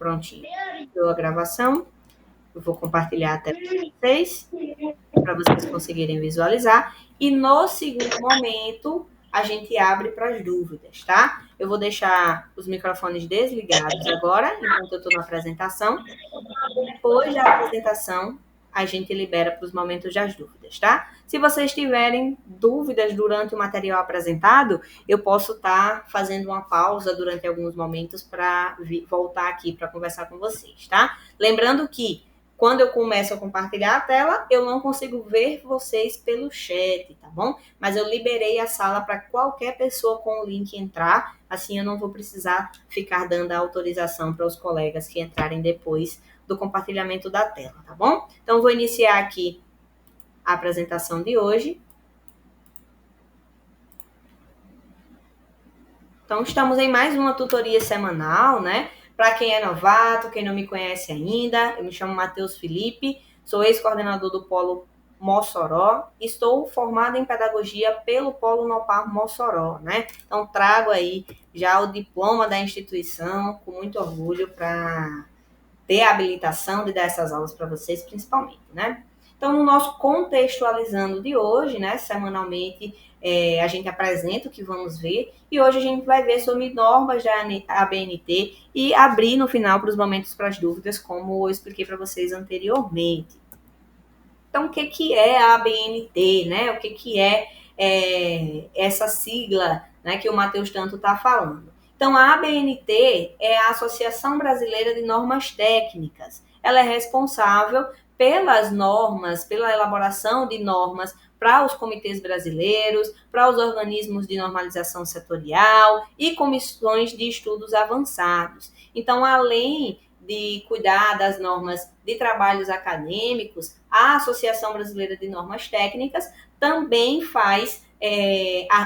Prontinho. Deu a gravação. Eu vou compartilhar a tela com vocês, para vocês conseguirem visualizar. E no segundo momento, a gente abre para as dúvidas, tá? Eu vou deixar os microfones desligados agora, enquanto eu estou na apresentação. Depois da apresentação, a gente libera para os momentos das dúvidas, tá? Se vocês tiverem dúvidas durante o material apresentado, eu posso estar fazendo uma pausa durante alguns momentos para voltar aqui para conversar com vocês, tá? Lembrando que quando eu começo a compartilhar a tela, eu não consigo ver vocês pelo chat, tá bom? Mas eu liberei a sala para qualquer pessoa com o link entrar, assim eu não vou precisar ficar dando a autorização para os colegas que entrarem depois do compartilhamento da tela, tá bom? Então, vou iniciar aqui a apresentação de hoje. Então, estamos em mais uma tutoria semanal, né? Para quem é novato, quem não me conhece ainda, eu me chamo Matheus Felipe, sou ex-coordenador do Polo Mossoró, estou formada em pedagogia pelo Polo Nopar Mossoró, né? Então, trago aí já o diploma da instituição, com muito orgulho, para ter a habilitação de dar essas aulas para vocês, principalmente, né? Então, no nosso contextualizando de hoje, né, semanalmente, a gente apresenta o que vamos ver, e hoje a gente vai ver sobre normas da ABNT e abrir no final para os momentos para as dúvidas, como eu expliquei para vocês anteriormente. Então, o que é a ABNT, né? O que é essa sigla, né, que o Matheus tanto está falando? Então, a ABNT é a Associação Brasileira de Normas Técnicas. Ela é responsável pelas normas, pela elaboração de normas para os comitês brasileiros, para os organismos de normalização setorial e comissões de estudos avançados. Então, além de cuidar das normas de trabalhos acadêmicos, a Associação Brasileira de Normas Técnicas também faz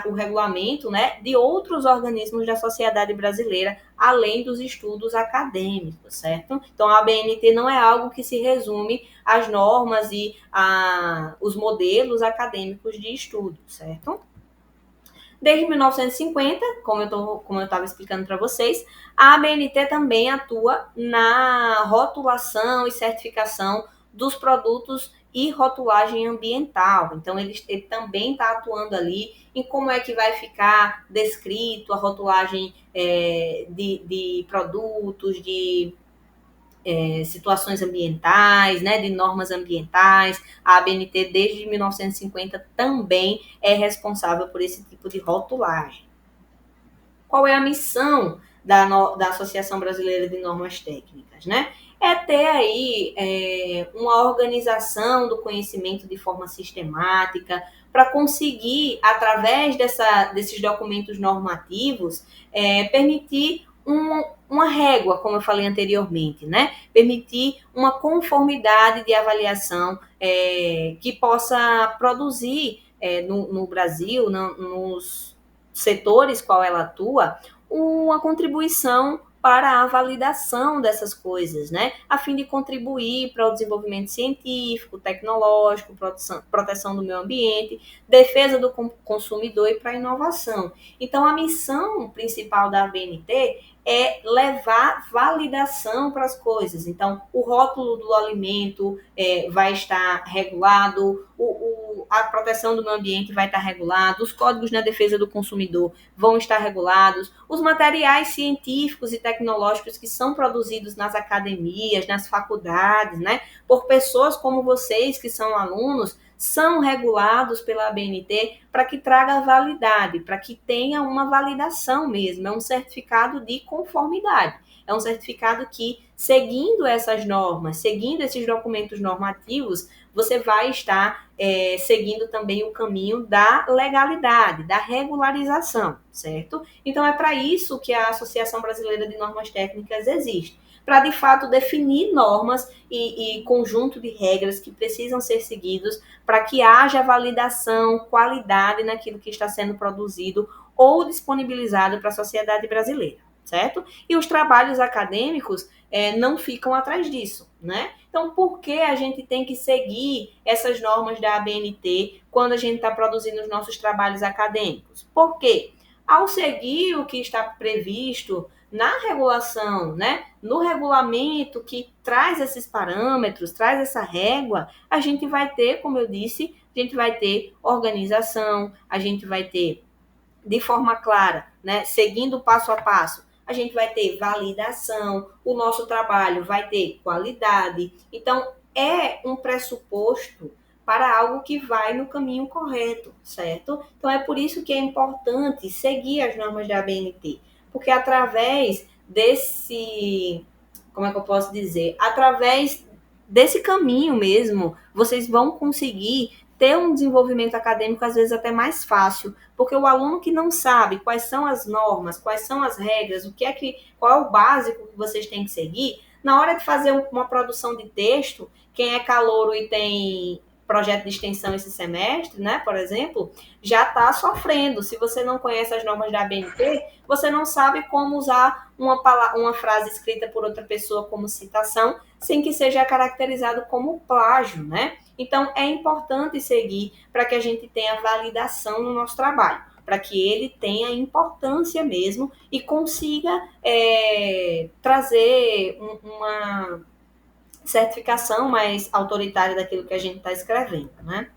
o regulamento, né, de outros organismos da sociedade brasileira, além dos estudos acadêmicos, certo? Então, a ABNT não é algo que se resume às normas e os modelos acadêmicos de estudo, certo? Desde 1950, como eu estava explicando para vocês, a ABNT também atua na rotulação e certificação dos produtos e rotulagem ambiental. Então, ele também está atuando ali em como é que vai ficar descrito a rotulagem de produtos, de situações ambientais, né, de normas ambientais. A ABNT, desde 1950, também é responsável por esse tipo de rotulagem. Qual é a missão da Associação Brasileira de Normas Técnicas, né? É ter aí uma organização do conhecimento de forma sistemática, para conseguir, através desses documentos normativos, permitir uma régua, como eu falei anteriormente, né? Permitir uma conformidade de avaliação que possa produzir no Brasil, nos setores qual ela atua, uma contribuição para a validação dessas coisas, né? A fim de contribuir para o desenvolvimento científico, tecnológico, proteção do meio ambiente, defesa do consumidor e para a inovação. Então, a missão principal da ABNT é levar validação para as coisas. Então, o rótulo do alimento vai estar regulado, a proteção do meio ambiente vai estar regulado, os códigos na defesa do consumidor vão estar regulados, os materiais científicos e tecnológicos que são produzidos nas academias, nas faculdades, né, por pessoas como vocês que são alunos, são regulados pela ABNT para que traga validade, para que tenha uma validação mesmo, é um certificado de conformidade. É um certificado que, seguindo essas normas, seguindo esses documentos normativos, você vai estar seguindo também o caminho da legalidade, da regularização, certo? Então, é para isso que a Associação Brasileira de Normas Técnicas existe, para, de fato, definir normas e conjunto de regras que precisam ser seguidos para que haja validação, qualidade naquilo que está sendo produzido ou disponibilizado para a sociedade brasileira, certo? E os trabalhos acadêmicos não ficam atrás disso, né? Então, por que a gente tem que seguir essas normas da ABNT quando a gente está produzindo os nossos trabalhos acadêmicos? Por quê? Ao seguir o que está previsto na regulação, né, no regulamento que traz esses parâmetros, traz essa régua, a gente vai ter, como eu disse, a gente vai ter organização, a gente vai ter de forma clara, né, seguindo passo a passo, a gente vai ter validação, o nosso trabalho vai ter qualidade. Então, é um pressuposto para algo que vai no caminho correto, certo? Então, é por isso que é importante seguir as normas da ABNT, porque através desse, como é que eu posso dizer? Através desse caminho mesmo, vocês vão conseguir ter um desenvolvimento acadêmico às vezes até mais fácil, porque o aluno que não sabe quais são as normas, quais são as regras, qual é o básico que vocês têm que seguir, na hora de fazer uma produção de texto, quem é calouro e tem projeto de extensão esse semestre, né, por exemplo, já está sofrendo. Se você não conhece as normas da ABNT, você não sabe como usar uma frase escrita por outra pessoa como citação, sem que seja caracterizado como plágio, né? Então, é importante seguir para que a gente tenha validação no nosso trabalho, para que ele tenha importância mesmo e consiga trazer uma certificação mais autoritária daquilo que a gente está escrevendo, né?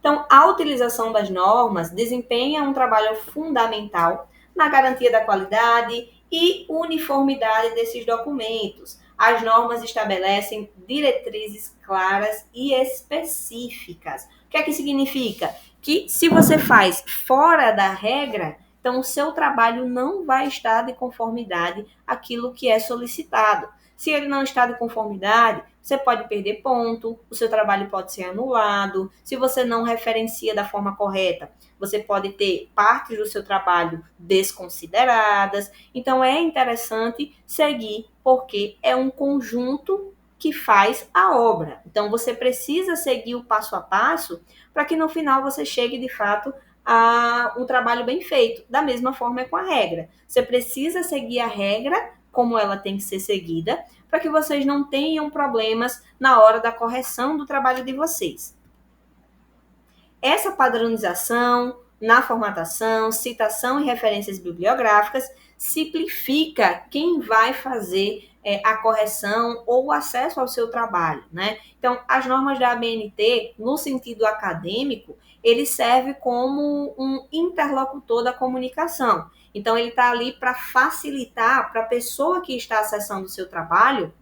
Então, a utilização das normas desempenha um trabalho fundamental na garantia da qualidade e uniformidade desses documentos. As normas estabelecem diretrizes claras e específicas. O que é que significa? Que se você faz fora da regra, então o seu trabalho não vai estar de conformidade àquilo que é solicitado. Se ele não está de conformidade, você pode perder ponto, o seu trabalho pode ser anulado. Se você não referencia da forma correta, você pode ter partes do seu trabalho desconsideradas. Então, é interessante seguir, porque é um conjunto que faz a obra. Então, você precisa seguir o passo a passo para que no final você chegue, de fato, a um trabalho bem feito. Da mesma forma é com a regra. Você precisa seguir a regra como ela tem que ser seguida, para que vocês não tenham problemas na hora da correção do trabalho de vocês. Essa padronização na formatação, citação e referências bibliográficas simplifica quem vai fazer a correção ou o acesso ao seu trabalho, né? Então, as normas da ABNT, no sentido acadêmico, ele serve como um interlocutor da comunicação. Então, ele está ali para facilitar para a pessoa que está acessando o seu trabalho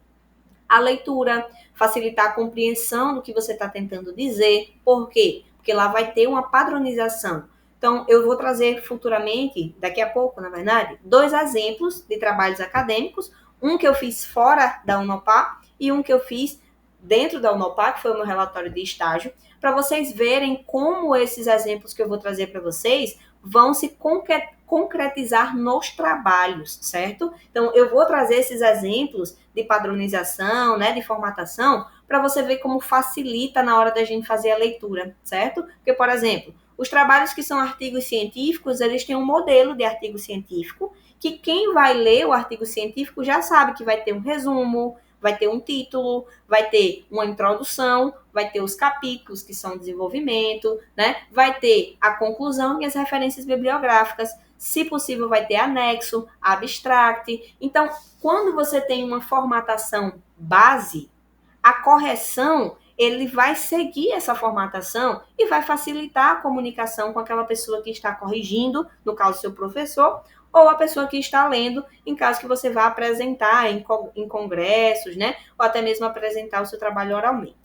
a leitura, facilitar a compreensão do que você está tentando dizer. Por quê? Porque lá vai ter uma padronização. Então, eu vou trazer futuramente, daqui a pouco, na verdade, 2 exemplos de trabalhos acadêmicos, um que eu fiz fora da Unopar e um que eu fiz dentro da Unopar, que foi o meu relatório de estágio, para vocês verem como esses exemplos que eu vou trazer para vocês vão se concretizar nos trabalhos, certo? Então, eu vou trazer esses exemplos de padronização, né, de formatação, para você ver como facilita na hora da gente fazer a leitura, certo? Porque, por exemplo, os trabalhos que são artigos científicos, eles têm um modelo de artigo científico, que quem vai ler o artigo científico já sabe que vai ter um resumo, vai ter um título, vai ter uma introdução, vai ter os capítulos que são desenvolvimento, né? Vai ter a conclusão e as referências bibliográficas. Se possível, vai ter anexo, abstract. Então, quando você tem uma formatação base, a correção, ele vai seguir essa formatação e vai facilitar a comunicação com aquela pessoa que está corrigindo, no caso, seu professor, ou a pessoa que está lendo, em caso que você vá apresentar em congressos, né? Ou até mesmo apresentar o seu trabalho oralmente.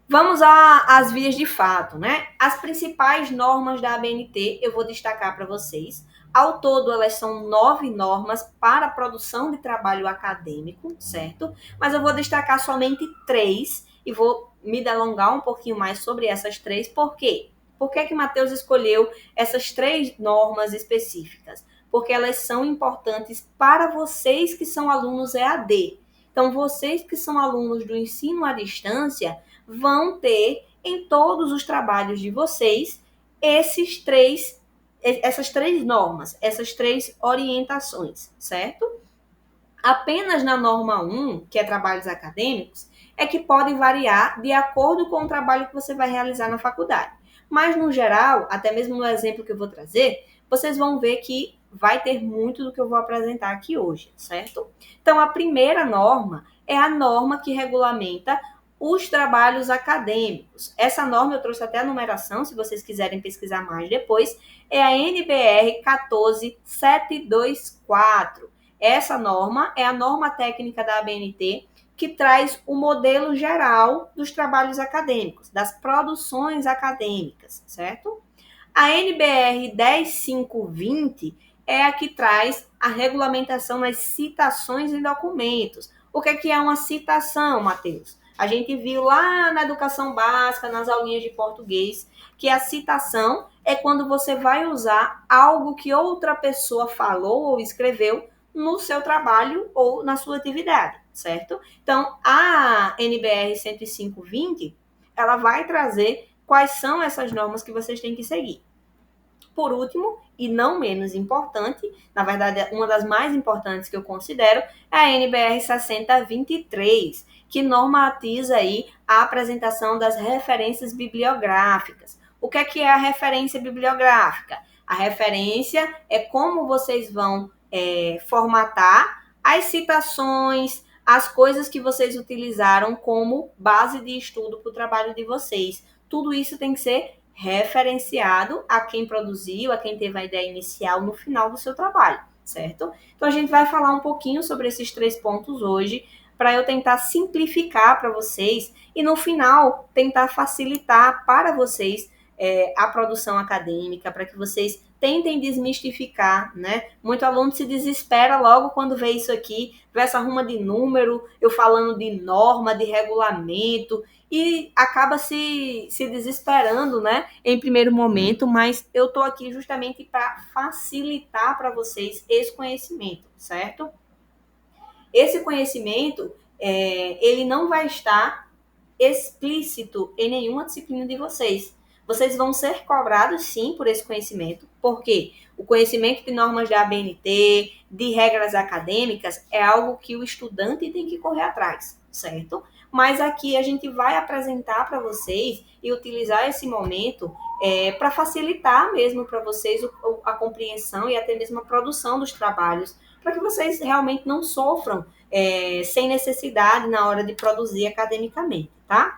Vamos às vias de fato, né? As principais normas da ABNT eu vou destacar para vocês. Ao todo, elas são 9 normas para a produção de trabalho acadêmico, certo? Mas eu vou destacar somente 3 e vou me delongar um pouquinho mais sobre essas 3. Por quê? Por que Matheus escolheu essas 3 normas específicas? Porque elas são importantes para vocês que são alunos EAD. Então, vocês que são alunos do ensino à distância vão ter em todos os trabalhos de vocês essas 3 normas, essas 3 orientações, certo? Apenas na norma 1, que é trabalhos acadêmicos, é que podem variar de acordo com o trabalho que você vai realizar na faculdade. Mas, no geral, até mesmo no exemplo que eu vou trazer, vocês vão ver que vai ter muito do que eu vou apresentar aqui hoje, certo? Então, a primeira norma é a norma que regulamenta os trabalhos acadêmicos. Essa norma eu trouxe até a numeração, se vocês quiserem pesquisar mais depois, é a NBR 14724. Essa norma é a norma técnica da ABNT que traz o modelo geral dos trabalhos acadêmicos, das produções acadêmicas, certo? A NBR 10520 é a que traz a regulamentação das citações em documentos. O que é uma citação, Matheus? A gente viu lá na educação básica, nas aulinhas de português, que a citação é quando você vai usar algo que outra pessoa falou ou escreveu no seu trabalho ou na sua atividade, certo? Então, a NBR 10520, ela vai trazer quais são essas normas que vocês têm que seguir. Por último, e não menos importante, na verdade, uma das mais importantes que eu considero, é a NBR 6023, que normatiza aí a apresentação das referências bibliográficas. O que é a referência bibliográfica? A referência é como vocês vão formatar as citações, as coisas que vocês utilizaram como base de estudo para o trabalho de vocês. Tudo isso tem que ser referenciado a quem produziu, a quem teve a ideia inicial no final do seu trabalho, certo? Então a gente vai falar um pouquinho sobre esses 3 pontos hoje, para eu tentar simplificar para vocês e no final tentar facilitar para vocês a produção acadêmica, para que vocês tentem desmistificar, né? Muito aluno se desespera logo quando vê isso aqui, vê essa ruma de número, eu falando de norma, de regulamento, e acaba se desesperando, né, em primeiro momento, mas eu estou aqui justamente para facilitar para vocês esse conhecimento, certo? Esse conhecimento, ele não vai estar explícito em nenhuma disciplina de vocês. Vocês vão ser cobrados, sim, por esse conhecimento, porque o conhecimento de normas da ABNT, de regras acadêmicas, é algo que o estudante tem que correr atrás, certo? Mas aqui a gente vai apresentar para vocês e utilizar esse momento para facilitar mesmo para vocês a compreensão e até mesmo a produção dos trabalhos, para que vocês realmente não sofram sem necessidade na hora de produzir academicamente, tá?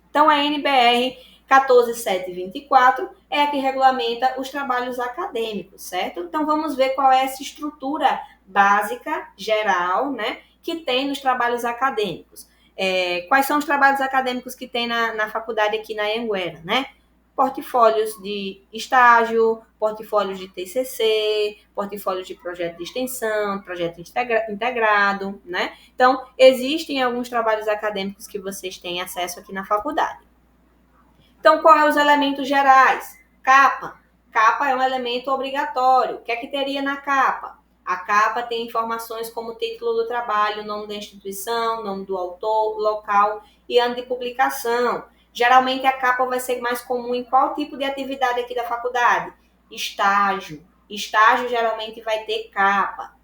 Então, a NBR 14724 é a que regulamenta os trabalhos acadêmicos, certo? Então, vamos ver qual é essa estrutura básica, geral, né, que tem nos trabalhos acadêmicos. Quais são os trabalhos acadêmicos que tem na faculdade aqui na Anhanguera, né? Portfólios de estágio, portfólios de TCC, portfólios de projeto de extensão, projeto integrado, né? Então, existem alguns trabalhos acadêmicos que vocês têm acesso aqui na faculdade. Então, qual é os elementos gerais? Capa. Capa é um elemento obrigatório. O que é que teria na capa? A capa tem informações como o título do trabalho, nome da instituição, nome do autor, local e ano de publicação. Geralmente a capa vai ser mais comum em qual tipo de atividade aqui da faculdade? Estágio. Estágio geralmente vai ter capa.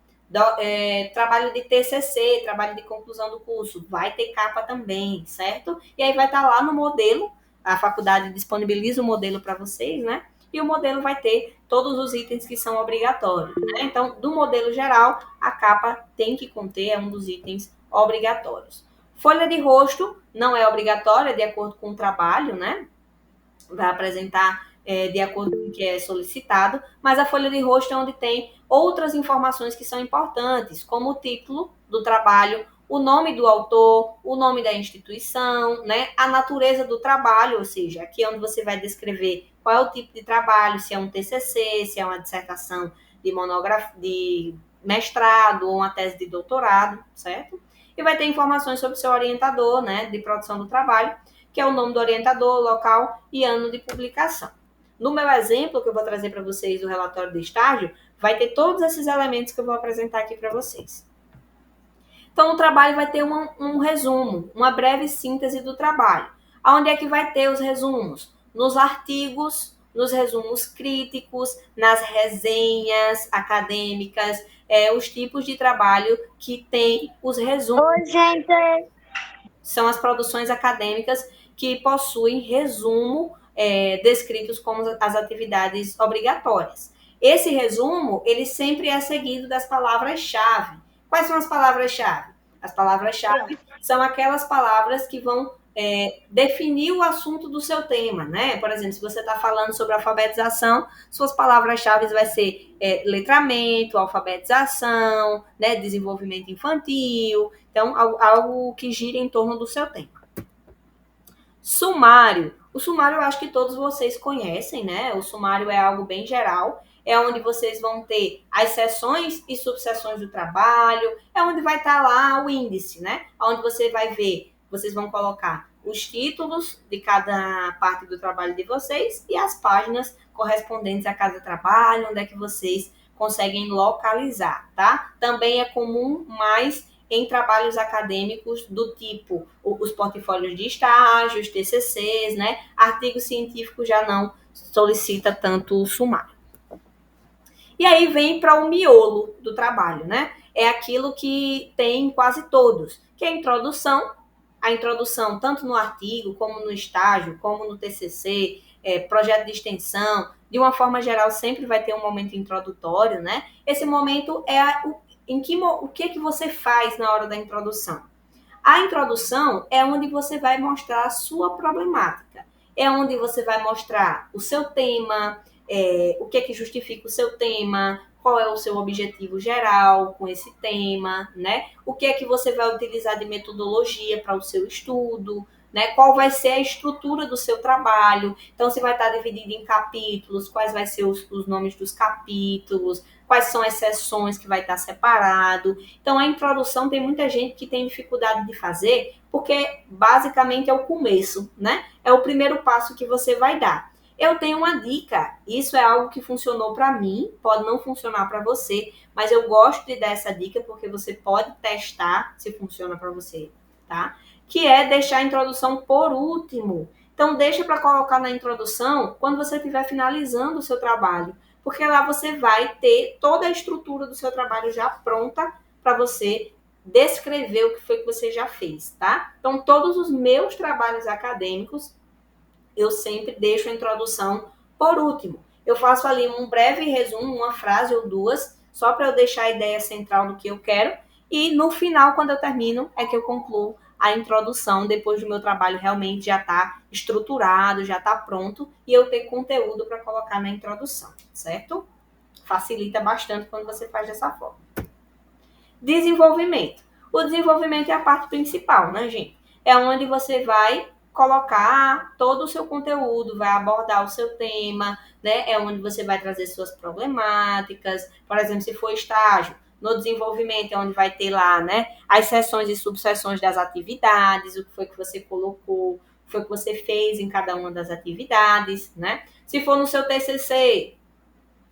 Trabalho de TCC, trabalho de conclusão do curso, vai ter capa também, certo? E aí vai estar lá no modelo, a faculdade disponibiliza o modelo para vocês, né? E o modelo vai ter todos os itens que são obrigatórios, né? Então, do modelo geral, a capa tem que conter, é um dos itens obrigatórios. Folha de rosto não é obrigatória, de acordo com o trabalho, né? Vai apresentar de acordo com o que é solicitado, mas a folha de rosto é onde tem outras informações que são importantes, como o título do trabalho, o nome do autor, o nome da instituição, né? A natureza do trabalho, ou seja, aqui é onde você vai descrever qual é o tipo de trabalho, se é um TCC, se é uma dissertação de monografia, de mestrado ou uma tese de doutorado, certo? E vai ter informações sobre o seu orientador, né, de produção do trabalho, que é o nome do orientador, local e ano de publicação. No meu exemplo, que eu vou trazer para vocês do relatório de estágio, vai ter todos esses elementos que eu vou apresentar aqui para vocês. Então, o trabalho vai ter um resumo, uma breve síntese do trabalho. Aonde é que vai ter os resumos? Nos artigos, nos resumos críticos, nas resenhas acadêmicas, os tipos de trabalho que tem os resumos. Oi, gente! São as produções acadêmicas que possuem resumo descritos como as atividades obrigatórias. Esse resumo, ele sempre é seguido das palavras-chave. Quais são as palavras-chave? As palavras-chave são aquelas palavras que vão definir o assunto do seu tema, né? Por exemplo, se você está falando sobre alfabetização, suas palavras-chave vai ser letramento, alfabetização, né? Desenvolvimento infantil, então algo que gira em torno do seu tema. Sumário. O sumário eu acho que todos vocês conhecem, né? O sumário é algo bem geral, é onde vocês vão ter as seções e subseções do trabalho, é onde vai estar lá o índice, né? Onde você vai ver, vocês vão colocar os títulos de cada parte do trabalho de vocês e as páginas correspondentes a cada trabalho, onde é que vocês conseguem localizar, tá? Também é comum mais em trabalhos acadêmicos do tipo os portfólios de estágio, os TCCs, né? Artigos científicos já não solicita tanto o sumário. E aí vem para o miolo do trabalho, né? É aquilo que tem quase todos, que é a introdução tanto no artigo, como no estágio, como no TCC, projeto de extensão, de uma forma geral sempre vai ter um momento introdutório, né? Esse momento é o que você faz na hora da introdução. A introdução é onde você vai mostrar a sua problemática, é onde você vai mostrar o seu tema, o que justifica o seu tema, qual é o seu objetivo geral com esse tema, né? O que é que você vai utilizar de metodologia para o seu estudo, né? Qual vai ser a estrutura do seu trabalho. Então, você vai estar dividido em capítulos, quais vai ser os nomes dos capítulos, quais são as seções que vai estar separado. Então, a introdução tem muita gente que tem dificuldade de fazer, porque basicamente é o começo, né? É o primeiro passo que você vai dar. Eu tenho uma dica, isso é algo que funcionou para mim, pode não funcionar para você, mas eu gosto de dar essa dica porque você pode testar se funciona para você, tá? Que é deixar a introdução por último. Então, deixa para colocar na introdução quando você estiver finalizando o seu trabalho, porque lá você vai ter toda a estrutura do seu trabalho já pronta para você descrever o que foi que você já fez, tá? Então, todos os meus trabalhos acadêmicos, eu sempre deixo a introdução por último. Eu faço ali um breve resumo, uma frase ou duas, só para eu deixar a ideia central do que eu quero, e no final, quando eu termino, é que eu concluo a introdução, depois do meu trabalho realmente já está estruturado, já está pronto, e eu ter conteúdo para colocar na introdução, certo? Facilita bastante quando você faz dessa forma. Desenvolvimento. O desenvolvimento é a parte principal, né, gente? É onde você vai colocar todo o seu conteúdo, vai abordar o seu tema, né? É onde você vai trazer suas problemáticas. Por exemplo, se for estágio, no desenvolvimento é onde vai ter lá, né, as seções e subseções das atividades, o que foi que você colocou, o que foi que você fez em cada uma das atividades, né? Se for no seu TCC,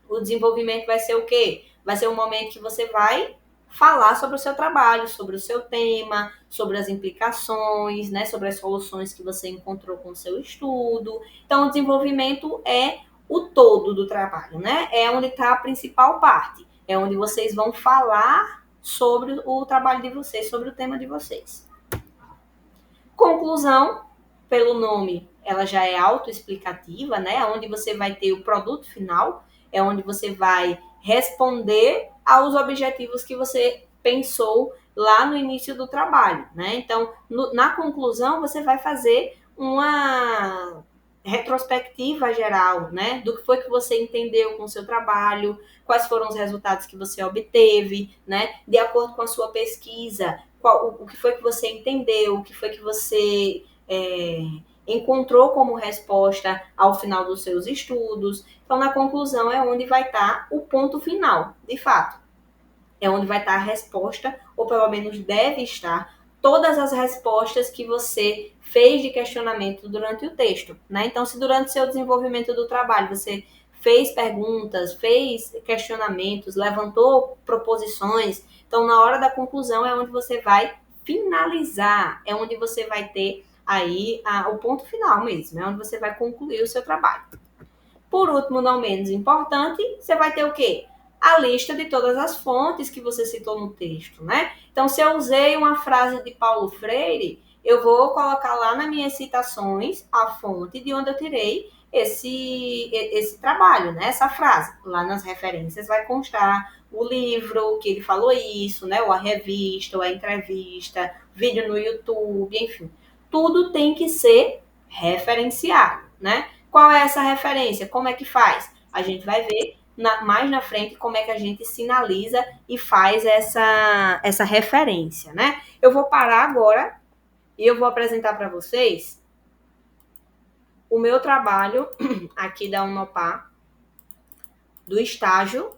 o desenvolvimento vai ser o quê? Vai ser um momento que você vai falar sobre o seu trabalho, sobre o seu tema, sobre as implicações, né, sobre as soluções que você encontrou com o seu estudo. Então, o desenvolvimento é o todo do trabalho, né? É onde está a principal parte. É onde vocês vão falar sobre o trabalho de vocês, sobre o tema de vocês. Conclusão, pelo nome, ela já é autoexplicativa, né? Onde você vai ter o produto final, é onde você vai responder aos objetivos que você pensou lá no início do trabalho, né? Então, na conclusão, você vai fazer uma retrospectiva geral, né? Do que foi que você entendeu com o seu trabalho, quais foram os resultados que você obteve, né? De acordo com a sua pesquisa, o que foi que você entendeu, o que foi que você encontrou como resposta ao final dos seus estudos. Então, na conclusão é onde vai estar o ponto final, de fato. É onde vai estar a resposta, ou pelo menos deve estar, todas as respostas que você fez de questionamento durante o texto, né? Então, se durante o seu desenvolvimento do trabalho você fez perguntas, fez questionamentos, levantou proposições, então na hora da conclusão é onde você vai finalizar, é onde você vai ter aí o ponto final mesmo, é onde você vai concluir o seu trabalho. Por último, não menos importante, você vai ter o quê? A lista de todas as fontes que você citou no texto, né? Então, se eu usei uma frase de Paulo Freire, eu vou colocar lá nas minhas citações a fonte de onde eu tirei esse trabalho, né? Essa frase. Lá nas referências vai constar o livro que ele falou isso, né? Ou a revista, ou a entrevista, vídeo no YouTube, enfim. Tudo tem que ser referenciado, né? Qual é essa referência? Como é que faz? A gente vai ver mais na frente como é que a gente sinaliza e faz essa referência, né? Eu vou parar agora e eu vou apresentar para vocês o meu trabalho aqui da Unopar, do estágio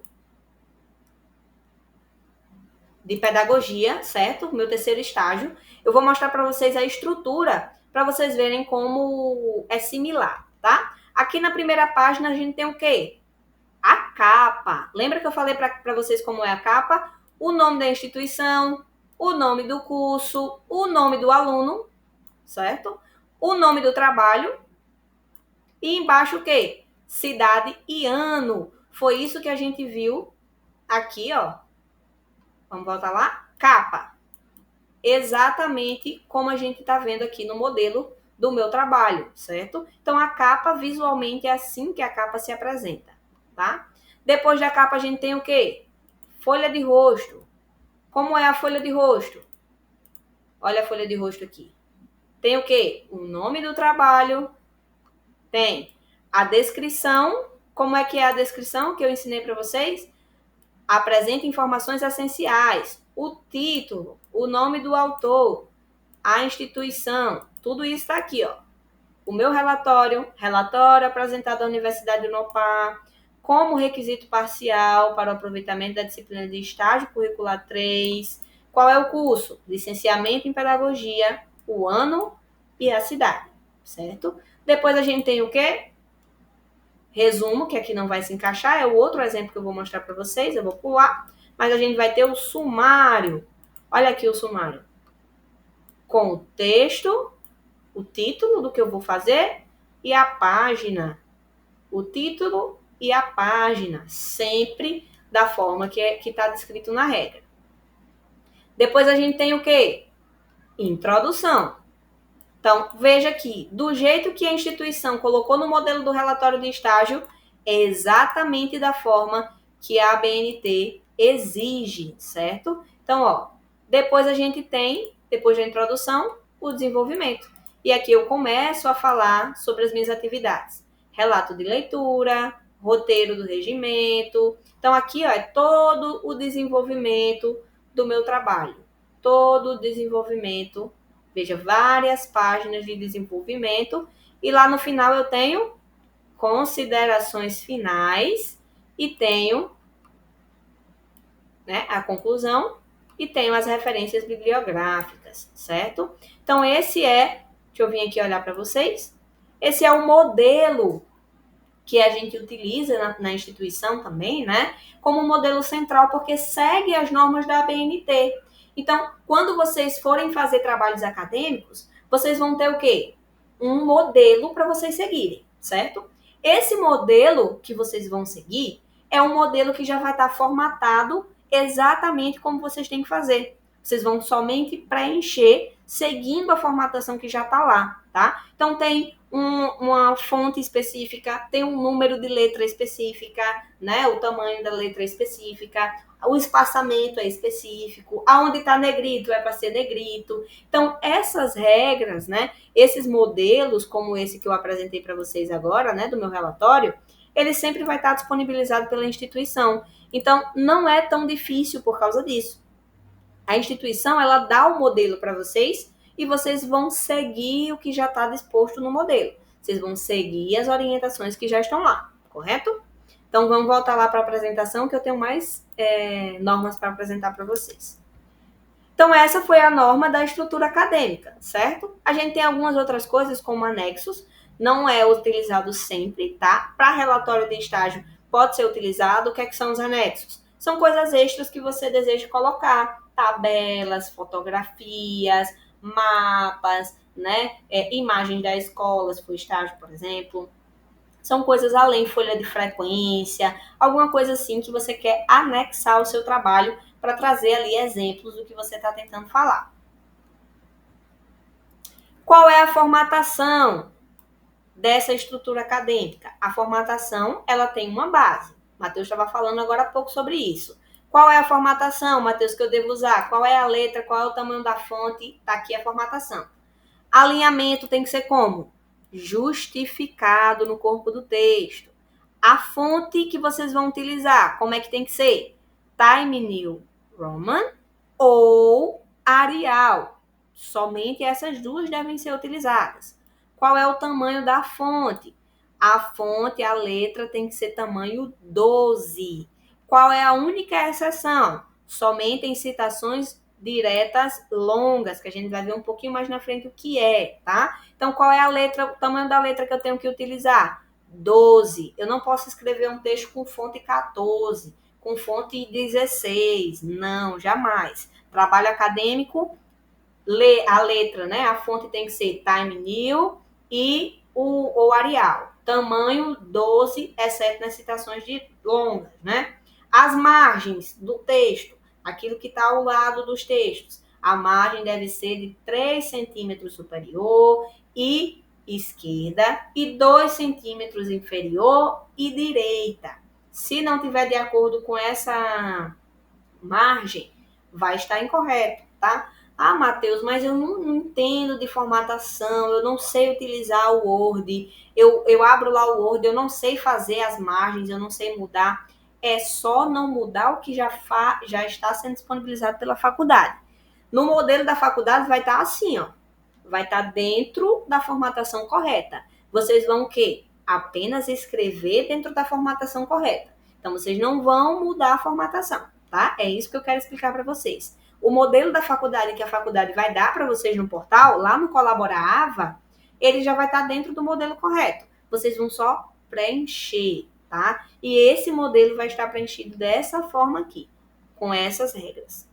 de pedagogia, certo? Meu terceiro estágio. Eu vou mostrar para vocês a estrutura, para vocês verem como é similar, tá? Aqui na primeira página a gente tem o quê? A capa. Lembra que eu falei para vocês como é a capa? O nome da instituição, o nome do curso, o nome do aluno, certo? O nome do trabalho. E embaixo o quê? Cidade e ano. Foi isso que a gente viu aqui, ó. Vamos voltar lá? Capa. Exatamente como a gente está vendo aqui no modelo do meu trabalho, certo? Então, a capa, visualmente, é assim que a capa se apresenta, tá? Depois da capa, a gente tem o quê? Folha de rosto. Como é a folha de rosto? Olha a folha de rosto aqui. Tem o quê? O nome do trabalho. Tem a descrição. Como é que é a descrição que eu ensinei para vocês? Apresenta informações essenciais. O título, o nome do autor, a instituição. Tudo isso está aqui, ó. O meu relatório apresentado à Universidade do Unopar, como requisito parcial para o aproveitamento da disciplina de estágio curricular 3. Qual é o curso? Licenciamento em Pedagogia, o ano e a cidade, certo? Depois a gente tem o quê? Resumo, que aqui não vai se encaixar, é o outro exemplo que eu vou mostrar para vocês, eu vou pular, mas a gente vai ter o sumário. Olha aqui o sumário. Com o texto, o título do que eu vou fazer e a página. O título e a página, sempre da forma que está descrito na regra. Depois a gente tem o quê? Introdução. Então, veja aqui, do jeito que a instituição colocou no modelo do relatório de estágio, é exatamente da forma que a ABNT exige, certo? Então, ó, depois a gente tem, depois da introdução, o desenvolvimento. E aqui eu começo a falar sobre as minhas atividades. Relato de leitura, roteiro do regimento. Então, aqui ó, é todo o desenvolvimento do meu trabalho. Todo o desenvolvimento. Veja, várias páginas de desenvolvimento. E lá no final eu tenho considerações finais e tenho, né, a conclusão e tenho as referências bibliográficas, certo? Então, esse é, deixa eu vir aqui olhar para vocês, esse é o modelo que a gente utiliza na instituição também, né? Como modelo central, porque segue as normas da ABNT. Então, quando vocês forem fazer trabalhos acadêmicos, vocês vão ter o quê? Um modelo para vocês seguirem, certo? Esse modelo que vocês vão seguir é um modelo que já vai estar formatado exatamente como vocês têm que fazer. Vocês vão somente preencher seguindo a formatação que já está lá, tá? Então, tem uma fonte específica, tem um número de letra específica, né? O tamanho da letra específica, o espaçamento é específico, aonde está negrito é para ser negrito. Então, essas regras, né? Esses modelos, como esse que eu apresentei para vocês agora, né? Do meu relatório, ele sempre vai estar disponibilizado pela instituição. Então, não é tão difícil por causa disso. A instituição, ela dá o modelo para vocês e vocês vão seguir o que já está disposto no modelo. Vocês vão seguir as orientações que já estão lá, correto? Então, vamos voltar lá para a apresentação, que eu tenho mais normas para apresentar para vocês. Então, essa foi a norma da estrutura acadêmica, certo? A gente tem algumas outras coisas, como anexos, não é utilizado sempre, tá? Para relatório de estágio, pode ser utilizado. O que são os anexos? São coisas extras que você deseja colocar, tabelas, fotografias, mapas, né? Imagens da escola, se for estágio, por exemplo. São coisas além, folha de frequência, alguma coisa assim que você quer anexar ao seu trabalho para trazer ali exemplos do que você está tentando falar. Qual é a formatação? dessa estrutura acadêmica? A formatação, ela tem uma base. Matheus estava falando agora há pouco sobre isso. Qual é a formatação, Matheus, que eu devo usar? Qual é a letra? Qual é o tamanho da fonte? Está aqui a formatação. Alinhamento tem que ser como? Justificado no corpo do texto. A fonte que vocês vão utilizar, como é que tem que ser? Time New Roman ou Arial. Somente essas duas devem ser utilizadas. Qual é o tamanho da fonte? A fonte, a letra tem que ser tamanho 12. Qual é a única exceção? Somente em citações diretas longas, que a gente vai ver um pouquinho mais na frente o que é, tá? Então, qual é a letra, o tamanho da letra que eu tenho que utilizar? 12. Eu não posso escrever um texto com fonte 14, com fonte 16. Não, jamais. Trabalho acadêmico, a letra, né? A fonte tem que ser Time New e o Arial. Tamanho 12, exceto nas citações longas, né? As margens do texto, aquilo que está ao lado dos textos. A margem deve ser de 3 centímetros superior e esquerda e 2 centímetros inferior e direita. Se não tiver de acordo com essa margem, vai estar incorreto, tá? Ah, Matheus, mas eu não entendo de formatação, eu não sei utilizar o Word, eu abro lá o Word, eu não sei fazer as margens, eu não sei mudar. É só não mudar o que já está sendo disponibilizado pela faculdade. No modelo da faculdade vai estar assim, ó. Vai estar dentro da formatação correta. Vocês vão o quê? Apenas escrever dentro da formatação correta. Então, vocês não vão mudar a formatação, tá? É isso que eu quero explicar para vocês. O modelo da faculdade que a faculdade vai dar para vocês no portal, lá no Colabora Ava, ele já vai estar dentro do modelo correto. Vocês vão só preencher, tá? E esse modelo vai estar preenchido dessa forma aqui, com essas regras.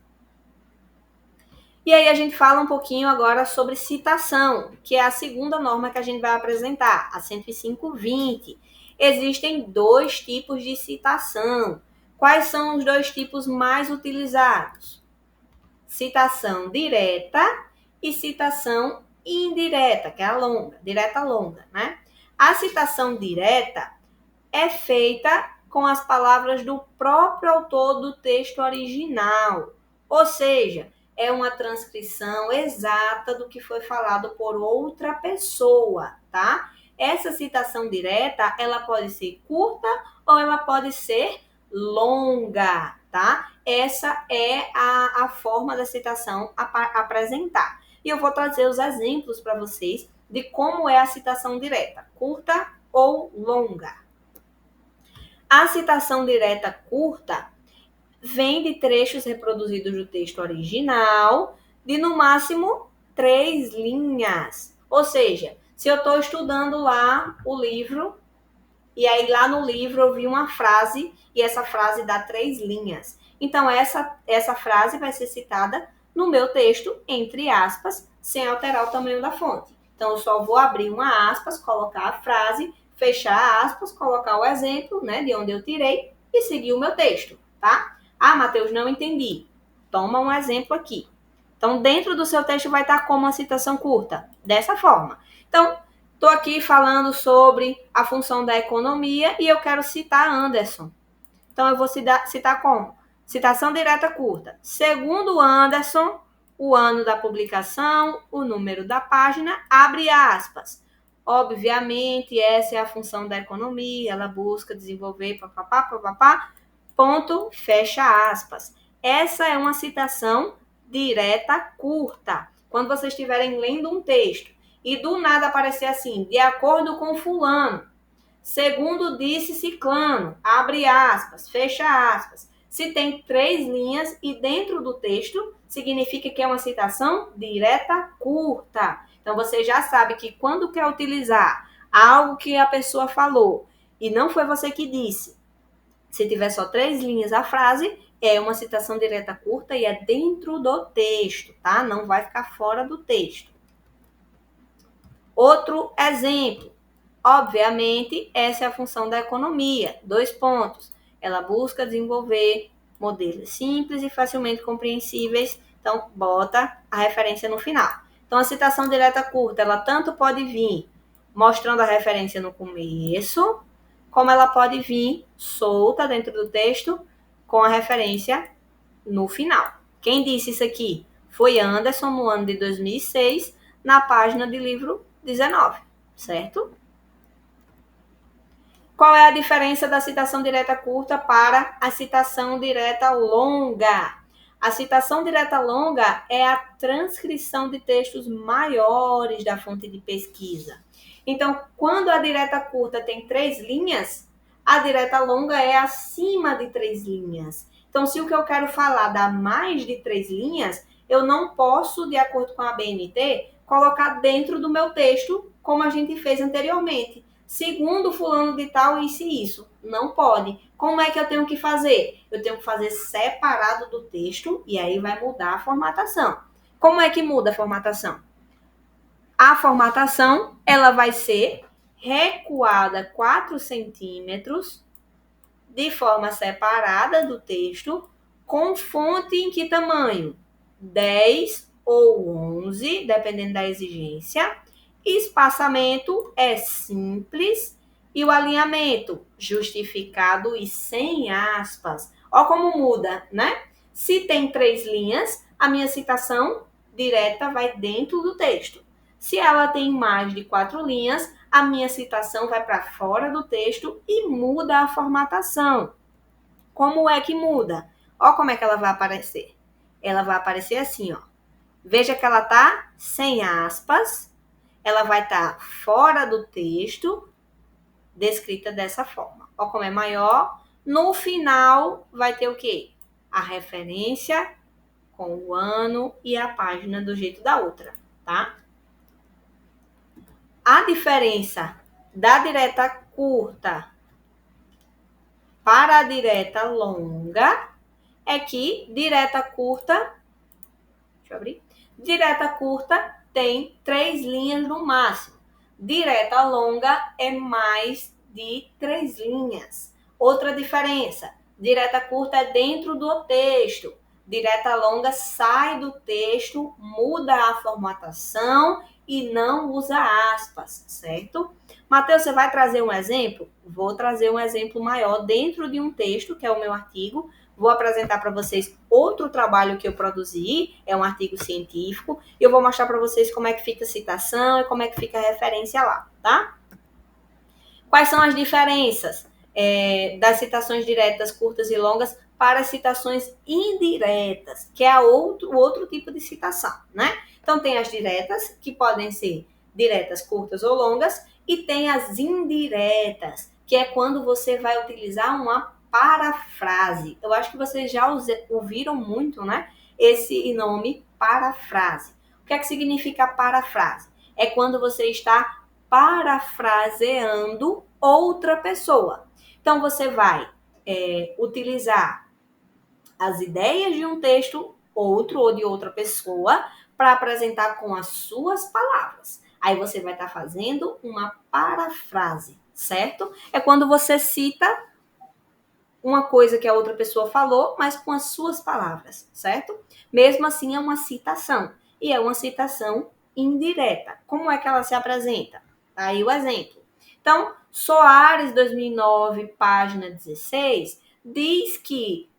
E aí a gente fala um pouquinho agora sobre citação, que é a segunda norma que a gente vai apresentar, a 105.20. Existem 2 tipos de citação. Quais são os 2 tipos mais utilizados? Citação direta e citação indireta, que é a longa, direta longa, né? A citação direta é feita com as palavras do próprio autor do texto original, ou seja, é uma transcrição exata do que foi falado por outra pessoa, tá? Essa citação direta, ela pode ser curta ou ela pode ser longa, tá? Essa é a forma da citação apresentar. E eu vou trazer os exemplos para vocês de como é a citação direta, curta ou longa. A citação direta curta vem de trechos reproduzidos do texto original, de no máximo 3 linhas. Ou seja, se eu estou estudando lá o livro, e aí lá no livro eu vi uma frase, e essa frase dá 3 linhas. Então, essa frase vai ser citada no meu texto, entre aspas, sem alterar o tamanho da fonte. Então, eu só vou abrir uma aspas, colocar a frase, fechar aspas, colocar o exemplo, né, de onde eu tirei, e seguir o meu texto, tá? Ah, Matheus, não entendi. Toma um exemplo aqui. Então, dentro do seu texto vai estar como uma citação curta, dessa forma. Então, estou aqui falando sobre a função da economia e eu quero citar Anderson. Então, eu vou citar como? Citação direta curta. Segundo Anderson, o ano da publicação, o número da página, abre aspas. Obviamente, essa é a função da economia, ela busca desenvolver papapá, papapá, ponto, fecha aspas. Essa é uma citação direta curta. Quando vocês estiverem lendo um texto e do nada aparecer assim, de acordo com fulano, segundo disse ciclano, abre aspas, fecha aspas. Se tem 3 linhas e dentro do texto, significa que é uma citação direta curta. Então, você já sabe que quando quer utilizar algo que a pessoa falou e não foi você que disse, se tiver só 3 linhas a frase, é uma citação direta curta e é dentro do texto, tá? Não vai ficar fora do texto. Outro exemplo. Obviamente, essa é a função da economia. 2 pontos. Ela busca desenvolver modelos simples e facilmente compreensíveis. Então, bota a referência no final. Então, a citação direta curta, ela tanto pode vir mostrando a referência no começo, como ela pode vir solta dentro do texto com a referência no final. Quem disse isso aqui foi Anderson no ano de 2006, na página de livro 19, certo? Qual é a diferença da citação direta curta para a citação direta longa? A citação direta longa é a transcrição de textos maiores da fonte de pesquisa. Então, quando a direta curta tem 3 linhas, a direta longa é acima de 3 linhas. Então, se o que eu quero falar dá mais de 3 linhas, eu não posso, de acordo com a BNT, colocar dentro do meu texto, como a gente fez anteriormente. Segundo fulano de tal, isso. Não pode. Como é que eu tenho que fazer? Eu tenho que fazer separado do texto e aí vai mudar a formatação. Como é que muda a formatação? A formatação, ela vai ser recuada 4 centímetros de forma separada do texto, com fonte em que tamanho? 10 ou 11, dependendo da exigência. Espaçamento é simples e o alinhamento justificado e sem aspas. Olha como muda, né? Se tem 3 linhas, a minha citação direta vai dentro do texto. Se ela tem mais de 4 linhas, a minha citação vai para fora do texto e muda a formatação. Como é que muda? Olha como é que ela vai aparecer. Ela vai aparecer assim, ó. Veja que ela tá sem aspas, ela vai estar fora do texto, descrita dessa forma. Olha como é maior. No final, vai ter o quê? A referência com o ano e a página do jeito da outra, tá? A diferença da direta curta para a direta longa é que direta curta, deixa eu abrir, direta curta tem 3 linhas no máximo. Direta longa é mais de 3 linhas. Outra diferença, direta curta é dentro do texto. Direta longa sai do texto, muda a formatação e não usa aspas, certo? Matheus, você vai trazer um exemplo? Vou trazer um exemplo maior dentro de um texto, que é o meu artigo. Vou apresentar para vocês outro trabalho que eu produzi, é um artigo científico, e eu vou mostrar para vocês como é que fica a citação e como é que fica a referência lá, tá? Quais são as diferenças das citações diretas, curtas e longas para as citações indiretas, que é o outro tipo de citação, né? Então, tem as diretas, que podem ser diretas, curtas ou longas, e tem as indiretas, que é quando você vai utilizar uma parafrase. Eu acho que vocês já ouviram muito, né? Esse nome, parafrase. O que é que significa parafrase? É quando você está parafraseando outra pessoa. Então, você vai utilizar as ideias de um texto, outro ou de outra pessoa, para apresentar com as suas palavras. Aí você vai estar fazendo uma parafrase, certo? É quando você cita uma coisa que a outra pessoa falou, mas com as suas palavras, certo? Mesmo assim, é uma citação. E é uma citação indireta. Como é que ela se apresenta? Aí o exemplo. Então, Soares, 2009, página 16, diz que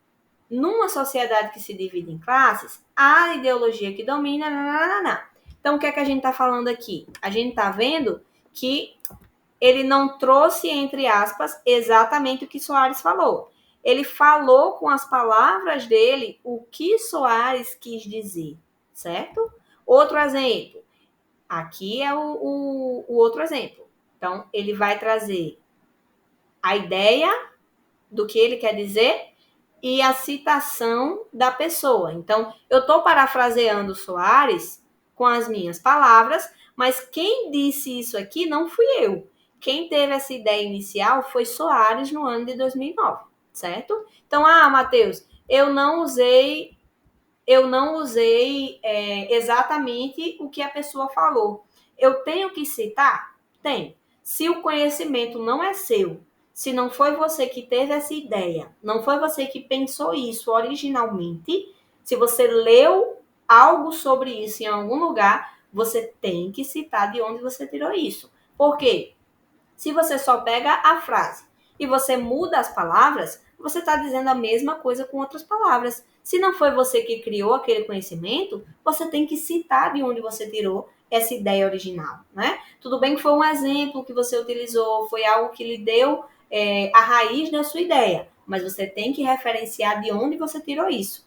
numa sociedade que se divide em classes, a ideologia que domina... Nananana. Então, o que é que a gente está falando aqui? A gente está vendo que ele não trouxe, entre aspas, exatamente o que Soares falou. Ele falou com as palavras dele o que Soares quis dizer, certo? Outro exemplo. Aqui é o outro exemplo. Então, ele vai trazer a ideia do que ele quer dizer e a citação da pessoa. Então, eu estou parafraseando Soares com as minhas palavras, mas quem disse isso aqui não fui eu. Quem teve essa ideia inicial foi Soares no ano de 2009, certo? Então, Matheus, eu não usei exatamente o que a pessoa falou. Eu tenho que citar? Tem. Se o conhecimento não é seu, se não foi você que teve essa ideia, não foi você que pensou isso originalmente, se você leu algo sobre isso em algum lugar, você tem que citar de onde você tirou isso. Por quê? Se você só pega a frase e você muda as palavras, você está dizendo a mesma coisa com outras palavras. Se não foi você que criou aquele conhecimento, você tem que citar de onde você tirou essa ideia original, né? Tudo bem que foi um exemplo que você utilizou, foi algo que lhe deu a raiz da sua ideia, mas você tem que referenciar de onde você tirou isso.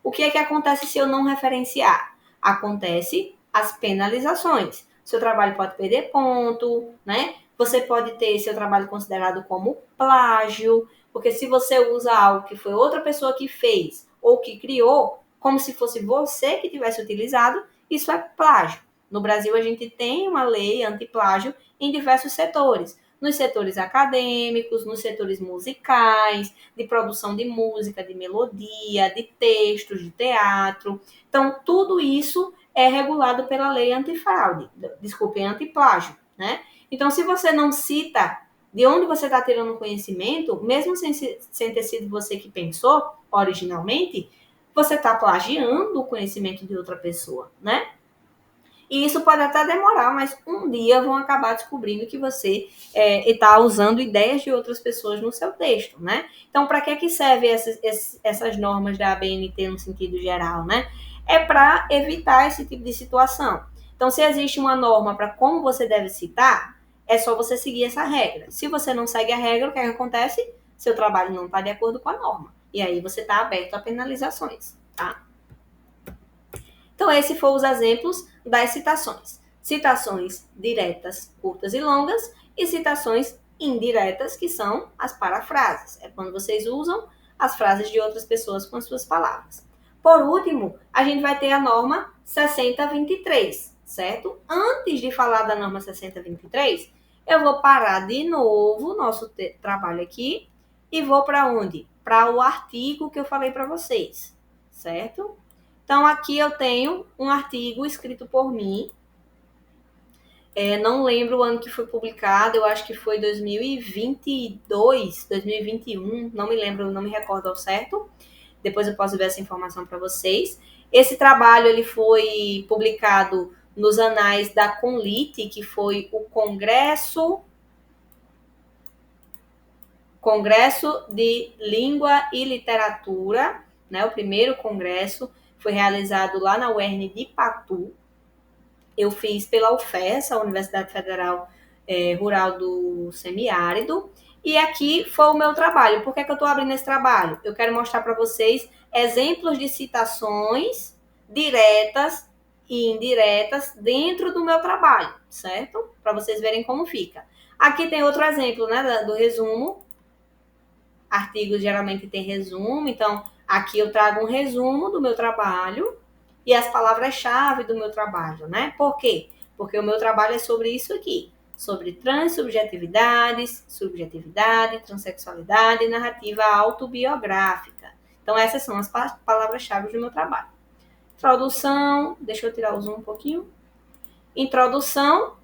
O que é que acontece se eu não referenciar? Acontece as penalizações. Seu trabalho pode perder ponto, né? Você pode ter seu trabalho considerado como plágio, porque se você usa algo que foi outra pessoa que fez ou que criou, como se fosse você que tivesse utilizado, isso é plágio. No Brasil, a gente tem uma lei anti-plágio em diversos setores. Nos setores acadêmicos, nos setores musicais, de produção de música, de melodia, de textos, de teatro. Então, tudo isso é regulado pela lei antifraude, antiplágio, né? Então, se você não cita de onde você está tirando o conhecimento, mesmo sem ter sido você que pensou originalmente, você está plagiando o conhecimento de outra pessoa, né? E isso pode até demorar, mas um dia vão acabar descobrindo que você está usando ideias de outras pessoas no seu texto, né? Então, para que servem essas normas da ABNT no sentido geral, né? É para evitar esse tipo de situação. Então, se existe uma norma para como você deve citar, é só você seguir essa regra. Se você não segue a regra, o que acontece? Seu trabalho não está de acordo com a norma. E aí você está aberto a penalizações, tá? Então, esses foram os exemplos das citações. Citações diretas, curtas e longas, e citações indiretas, que são as parafrases. É quando vocês usam as frases de outras pessoas com as suas palavras. Por último, a gente vai ter a norma 6023, certo? Antes de falar da norma 6023, eu vou parar de novo o nosso trabalho aqui e vou para onde? Para o artigo que eu falei para vocês, certo? Então, aqui eu tenho um artigo escrito por mim. Não lembro o ano que foi publicado, eu acho que foi 2022, 2021, não me lembro, não me recordo ao certo. Depois eu posso ver essa informação para vocês. Esse trabalho ele foi publicado nos anais da CONLIT, que foi o Congresso de Língua e Literatura, né? O primeiro congresso foi realizado lá na UERN de Patu. Eu fiz pela UFES, a Universidade Federal Rural do Semiárido, e aqui foi o meu trabalho. Por que eu estou abrindo esse trabalho? Eu quero mostrar para vocês exemplos de citações diretas e indiretas dentro do meu trabalho, certo? Para vocês verem como fica. Aqui tem outro exemplo, né, do resumo. Artigos geralmente tem resumo, então aqui eu trago um resumo do meu trabalho e as palavras-chave do meu trabalho, né? Por quê? Porque o meu trabalho é sobre isso aqui, sobre transsubjetividades, subjetividade, transexualidade e narrativa autobiográfica. Então essas são as palavras-chave do meu trabalho. Introdução, deixa eu tirar o zoom um pouquinho. Introdução,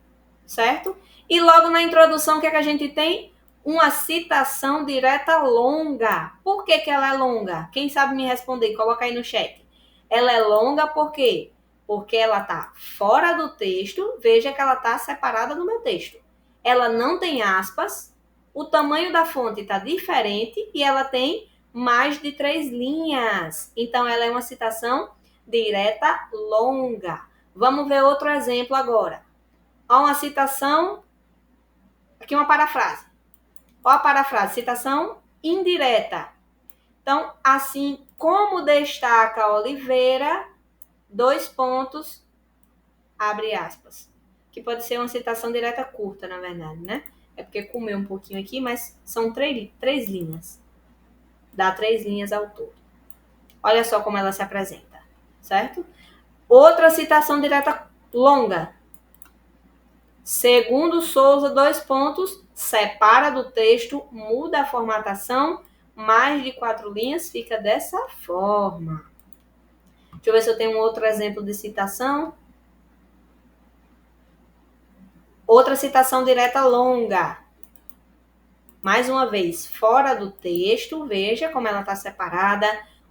certo? E logo na introdução, o que é que a gente tem? Uma citação direta longa. Por que ela é longa? Quem sabe me responder? Coloca aí no chat. Ela é longa por quê? Porque ela está fora do texto. Veja que ela está separada do meu texto. Ela não tem aspas. O tamanho da fonte está diferente e ela tem mais de 3 linhas. Então, ela é uma citação direta longa. Vamos ver outro exemplo agora. Ó, uma citação, aqui uma parafrase. Ó a parafrase, citação indireta. Então, assim como destaca Oliveira, 2 pontos, abre aspas. Que pode ser uma citação direta curta, na verdade, né? É porque comeu um pouquinho aqui, mas são 3 linhas. Dá 3 linhas ao todo. Olha só como ela se apresenta, certo? Outra citação direta longa. Segundo Souza, 2 pontos, separa do texto, muda a formatação, mais de 4 linhas, fica dessa forma. Deixa eu ver se eu tenho um outro exemplo de citação. Outra citação direta longa. Mais uma vez, fora do texto, veja como ela está separada,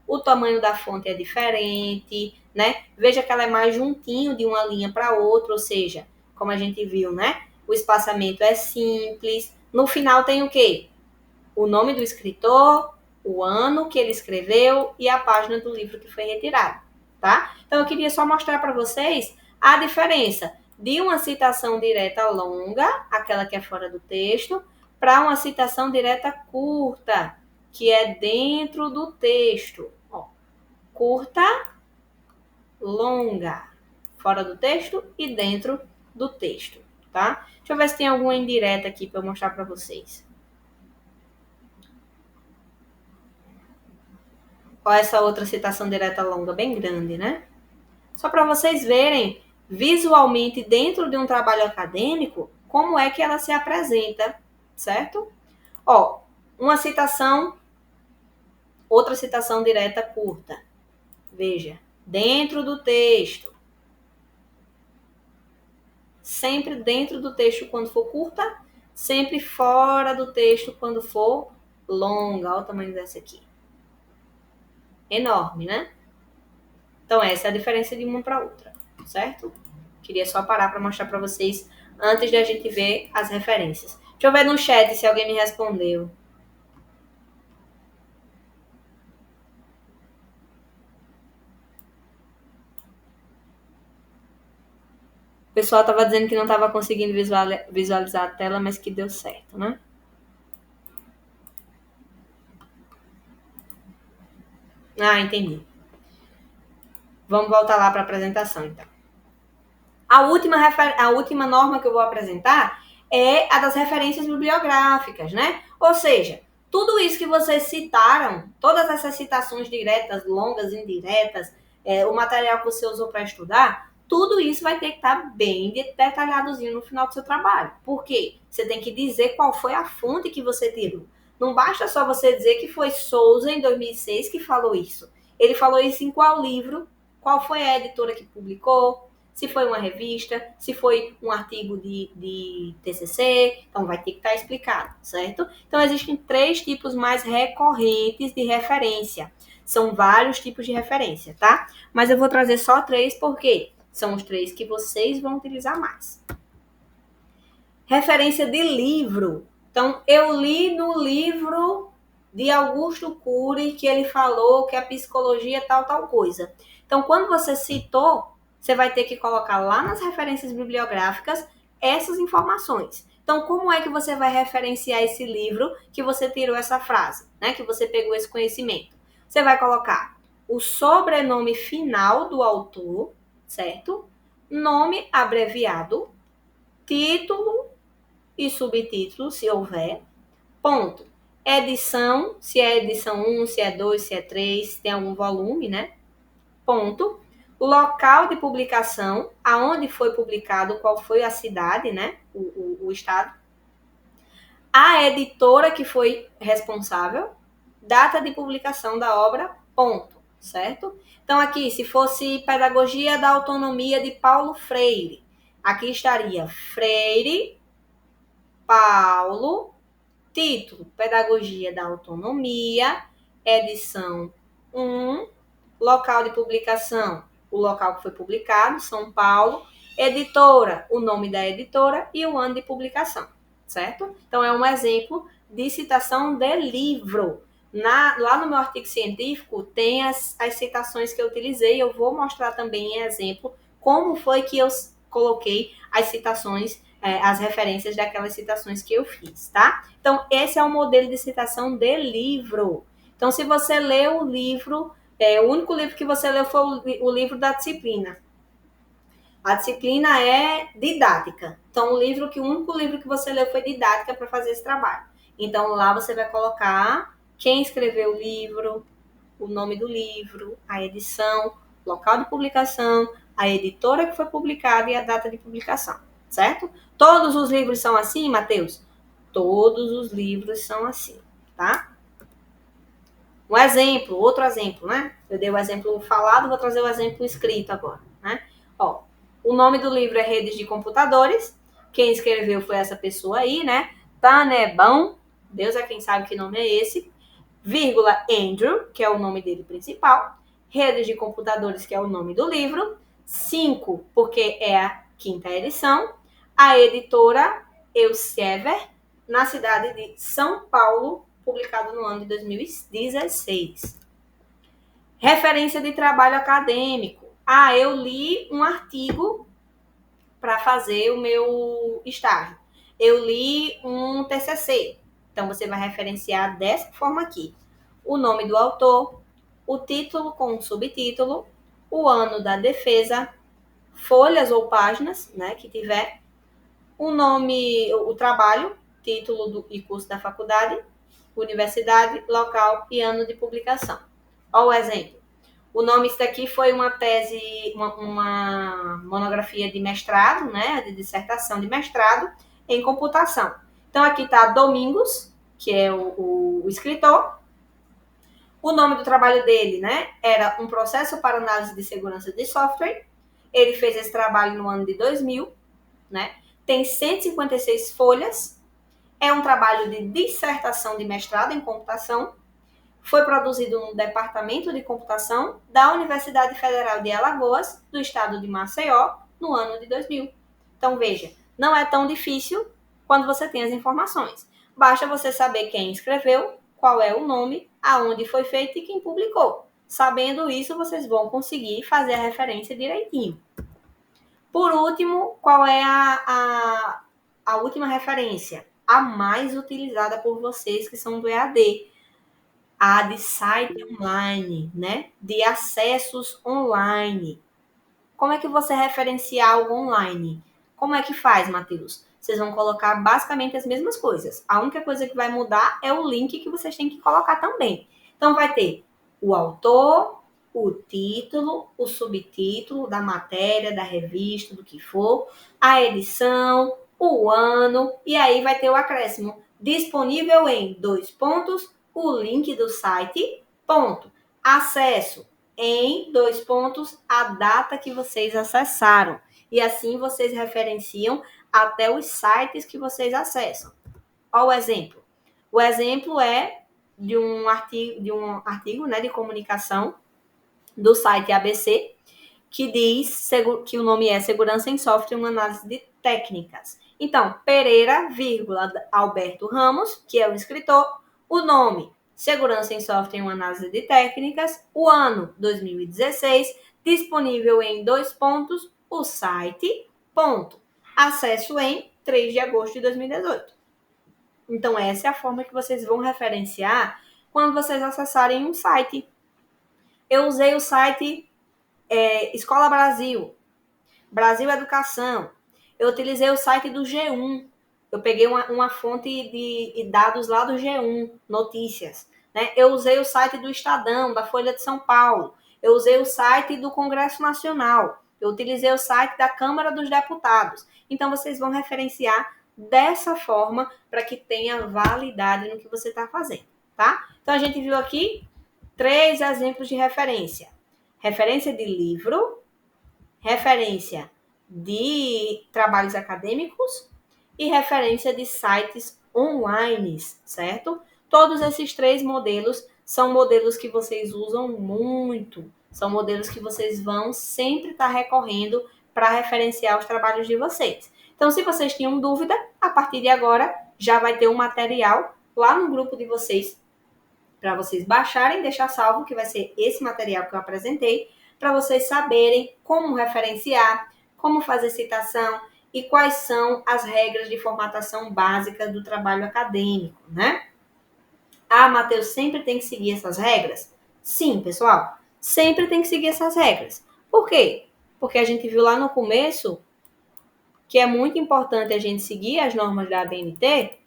o tamanho da fonte é diferente, né? Veja que ela é mais juntinho de uma linha para outra, ou seja, como a gente viu, né? o espaçamento é simples. No final tem o quê? O nome do escritor, o ano que ele escreveu e a página do livro que foi retirado, tá? Então, eu queria só mostrar para vocês a diferença de uma citação direta longa, aquela que é fora do texto, para uma citação direta curta, que é dentro do texto. Ó, curta, longa, fora do texto e dentro do texto, tá? Deixa eu ver se tem alguma indireta aqui para eu mostrar para vocês. Olha essa outra citação direta longa, bem grande, né? Só para vocês verem visualmente dentro de um trabalho acadêmico como é que ela se apresenta, certo? Ó, uma citação, outra citação direta curta. Veja, dentro do texto. Sempre dentro do texto quando for curta, sempre fora do texto quando for longa. Olha o tamanho dessa aqui. Enorme, né? Então, essa é a diferença de uma para outra, certo? Queria só parar para mostrar para vocês antes de a gente ver as referências. Deixa eu ver no chat se alguém me respondeu. O pessoal estava dizendo que não estava conseguindo visualizar a tela, mas que deu certo, né? Ah, entendi. Vamos voltar lá para a apresentação, então. A última norma que eu vou apresentar é a das referências bibliográficas, né? Ou seja, tudo isso que vocês citaram, todas essas citações diretas, longas, indiretas, o material que você usou para estudar, tudo isso vai ter que estar bem detalhadozinho no final do seu trabalho. Por quê? Você tem que dizer qual foi a fonte que você tirou. Não basta só você dizer que foi Souza, em 2006, que falou isso. Ele falou isso em qual livro? Qual foi a editora que publicou? Se foi uma revista, se foi um artigo de TCC, então vai ter que estar explicado, certo? Então, existem 3 tipos mais recorrentes de referência. São vários tipos de referência, tá? Mas eu vou trazer só 3 porque são os 3 que vocês vão utilizar mais. Referência de livro. Então, eu li no livro de Augusto Cury que ele falou que a psicologia é tal coisa. Então, quando você citou, você vai ter que colocar lá nas referências bibliográficas essas informações. Então, como é que você vai referenciar esse livro que você tirou essa frase, né? Que você pegou esse conhecimento? Você vai colocar o sobrenome final do autor, certo? Nome abreviado, título e subtítulo, se houver. Ponto. Edição, se é edição 1, se é 2, se é 3, se tem algum volume, né? Ponto. Local de publicação, aonde foi publicado, qual foi a cidade, né? O estado. A editora que foi responsável, data de publicação da obra, ponto, certo? Então, aqui, se fosse Pedagogia da Autonomia de Paulo Freire, aqui estaria Freire, Paulo, título, Pedagogia da Autonomia, edição 1, local de publicação, o local que foi publicado, São Paulo, editora, o nome da editora e o ano de publicação, certo? Então, é um exemplo de citação de livro. Lá no meu artigo científico tem as citações que eu utilizei, eu vou mostrar também em exemplo como foi que eu coloquei as citações, as referências daquelas citações que eu fiz, tá? Então, esse é o modelo de citação de livro. Então, se você lê o livro, o único livro que você leu foi o livro da disciplina. A disciplina é didática. Então, o único livro que você leu foi didática para fazer esse trabalho. Então, lá você vai colocar quem escreveu o livro, o nome do livro, a edição, local de publicação, a editora que foi publicada e a data de publicação, certo? Todos os livros são assim, Matheus? Todos os livros são assim, tá? Um exemplo, outro exemplo, né? Eu dei o exemplo falado, vou trazer o exemplo escrito agora, né? Ó, o nome do livro é Redes de Computadores. Quem escreveu foi essa pessoa aí, né? Tanebão, Deus é quem sabe que nome é esse. Vírgula Andrew, que é o nome dele principal. Redes de Computadores, que é o nome do livro. 5, porque é a 5ª edição. a editora Elsevier, na cidade de São Paulo, publicado no ano de 2016. Referência de trabalho acadêmico. Eu li um artigo para fazer o meu estágio. Eu li um TCC. Então, você vai referenciar dessa forma aqui. O nome do autor, o título com o subtítulo, o ano da defesa, folhas ou páginas, né, que tiver, o nome, o trabalho, título e curso da faculdade, universidade, local e ano de publicação. Olha o exemplo. O nome disso daqui foi uma tese, uma monografia de mestrado, né, de dissertação de mestrado em computação. Então, aqui está Domingos, que é o escritor. O nome do trabalho dele, né, era Um Processo para Análise de Segurança de Software. Ele fez esse trabalho no ano de 2000, né? Tem 156 folhas. É um trabalho de dissertação de mestrado em computação. Foi produzido no Departamento de Computação da Universidade Federal de Alagoas, do estado de Maceió, no ano de 2000. Então, veja, não é tão difícil quando você tem as informações. Basta você saber quem escreveu, qual é o nome, aonde foi feito e quem publicou. Sabendo isso, vocês vão conseguir fazer a referência direitinho. Por último, qual é a última referência? A mais utilizada por vocês que são do EAD. A de site online, né? De acessos online. Como é que você referencia algo online? Como é que faz, Matheus? Vocês vão colocar basicamente as mesmas coisas. A única coisa que vai mudar é o link que vocês têm que colocar também. Então, vai ter o autor, o título, o subtítulo da matéria, da revista, do que for, a edição, o ano, e aí vai ter o acréscimo. Disponível em 2 pontos, o link do site, ponto. Acesso em 2 pontos, a data que vocês acessaram. E assim vocês referenciam até os sites que vocês acessam. Olha o exemplo. O exemplo é de um artigo, né, de comunicação do site ABC, que diz que o nome é Segurança em Software, uma análise de técnicas. Então, Pereira, Alberto Ramos, que é o escritor, o nome Segurança em Software, uma análise de técnicas, o ano 2016, disponível em 2 pontos, o site, ponto. Acesso em 3 de agosto de 2018. Então, essa é a forma que vocês vão referenciar quando vocês acessarem um site. Eu usei o site Escola Brasil, Brasil Educação. Eu utilizei o site do G1. Eu peguei uma fonte de dados lá do G1, notícias. Né? Eu usei o site do Estadão, da Folha de São Paulo. Eu usei o site do Congresso Nacional. Eu utilizei o site da Câmara dos Deputados. Então, vocês vão referenciar dessa forma para que tenha validade no que você está fazendo, tá? Então, a gente viu aqui 3 exemplos de referência. Referência de livro, referência de trabalhos acadêmicos e referência de sites online, certo? Todos esses 3 modelos são modelos que vocês usam muito, são modelos que vocês vão sempre estar recorrendo para referenciar os trabalhos de vocês. Então, se vocês tinham dúvida, a partir de agora já vai ter um material lá no grupo de vocês para vocês baixarem, deixar salvo, que vai ser esse material que eu apresentei, para vocês saberem como referenciar, como fazer citação e quais são as regras de formatação básica do trabalho acadêmico, né? Matheus, sempre tem que seguir essas regras? Sim, pessoal, sempre tem que seguir essas regras. Por quê? Porque a gente viu lá no começo que é muito importante a gente seguir as normas da ABNT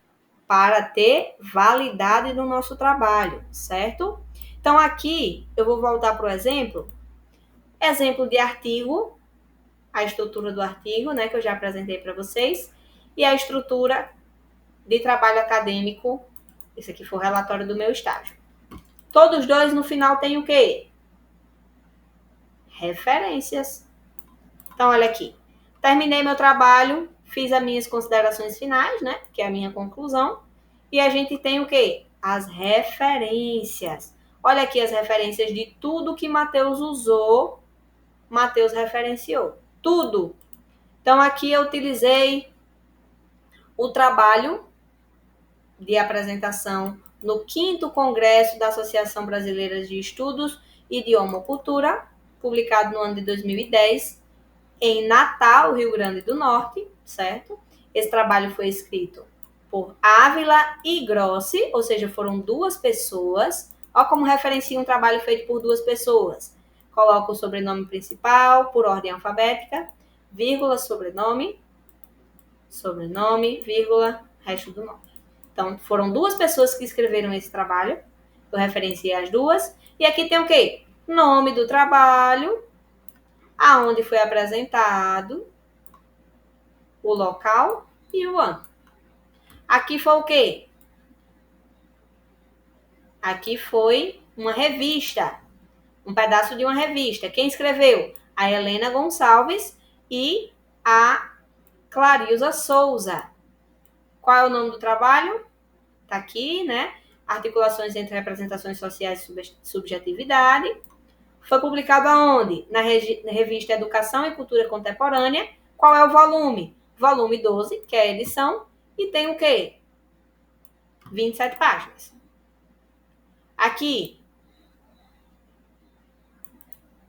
para ter validade no nosso trabalho, certo? Então, aqui, eu vou voltar para o exemplo de artigo, a estrutura do artigo, né, que eu já apresentei para vocês, e a estrutura de trabalho acadêmico, esse aqui foi o relatório do meu estágio. Todos dois, no final, tem o quê? Referências. Então, olha aqui. Terminei meu trabalho, fiz as minhas considerações finais, né, que é a minha conclusão, e a gente tem o quê? As referências. Olha aqui as referências de tudo que Matheus usou, Matheus referenciou. Tudo. Então, aqui eu utilizei o trabalho de apresentação no 5º Congresso da Associação Brasileira de Estudos Idioma e Cultura, publicado no ano de 2010, em Natal, Rio Grande do Norte, certo? Esse trabalho foi escrito por Ávila e Grossi, ou seja, foram 2 pessoas. Olha como referencia um trabalho feito por 2 pessoas. Coloca o sobrenome principal por ordem alfabética, vírgula, sobrenome, vírgula, resto do nome. Então, foram 2 pessoas que escreveram esse trabalho. Eu referenciei as 2. E aqui tem o quê? Nome do trabalho, aonde foi apresentado, o local e o ano. Aqui foi o quê? Aqui foi uma revista, um pedaço de uma revista. Quem escreveu? A Helena Gonçalves e a Clarilza Souza. Qual é o nome do trabalho? Tá aqui, né? Articulações entre representações sociais e subjetividade. Foi publicado aonde? Na revista Educação e Cultura Contemporânea. Qual é o volume? Volume 12, que é a edição, e tem o quê? 27 páginas. Aqui,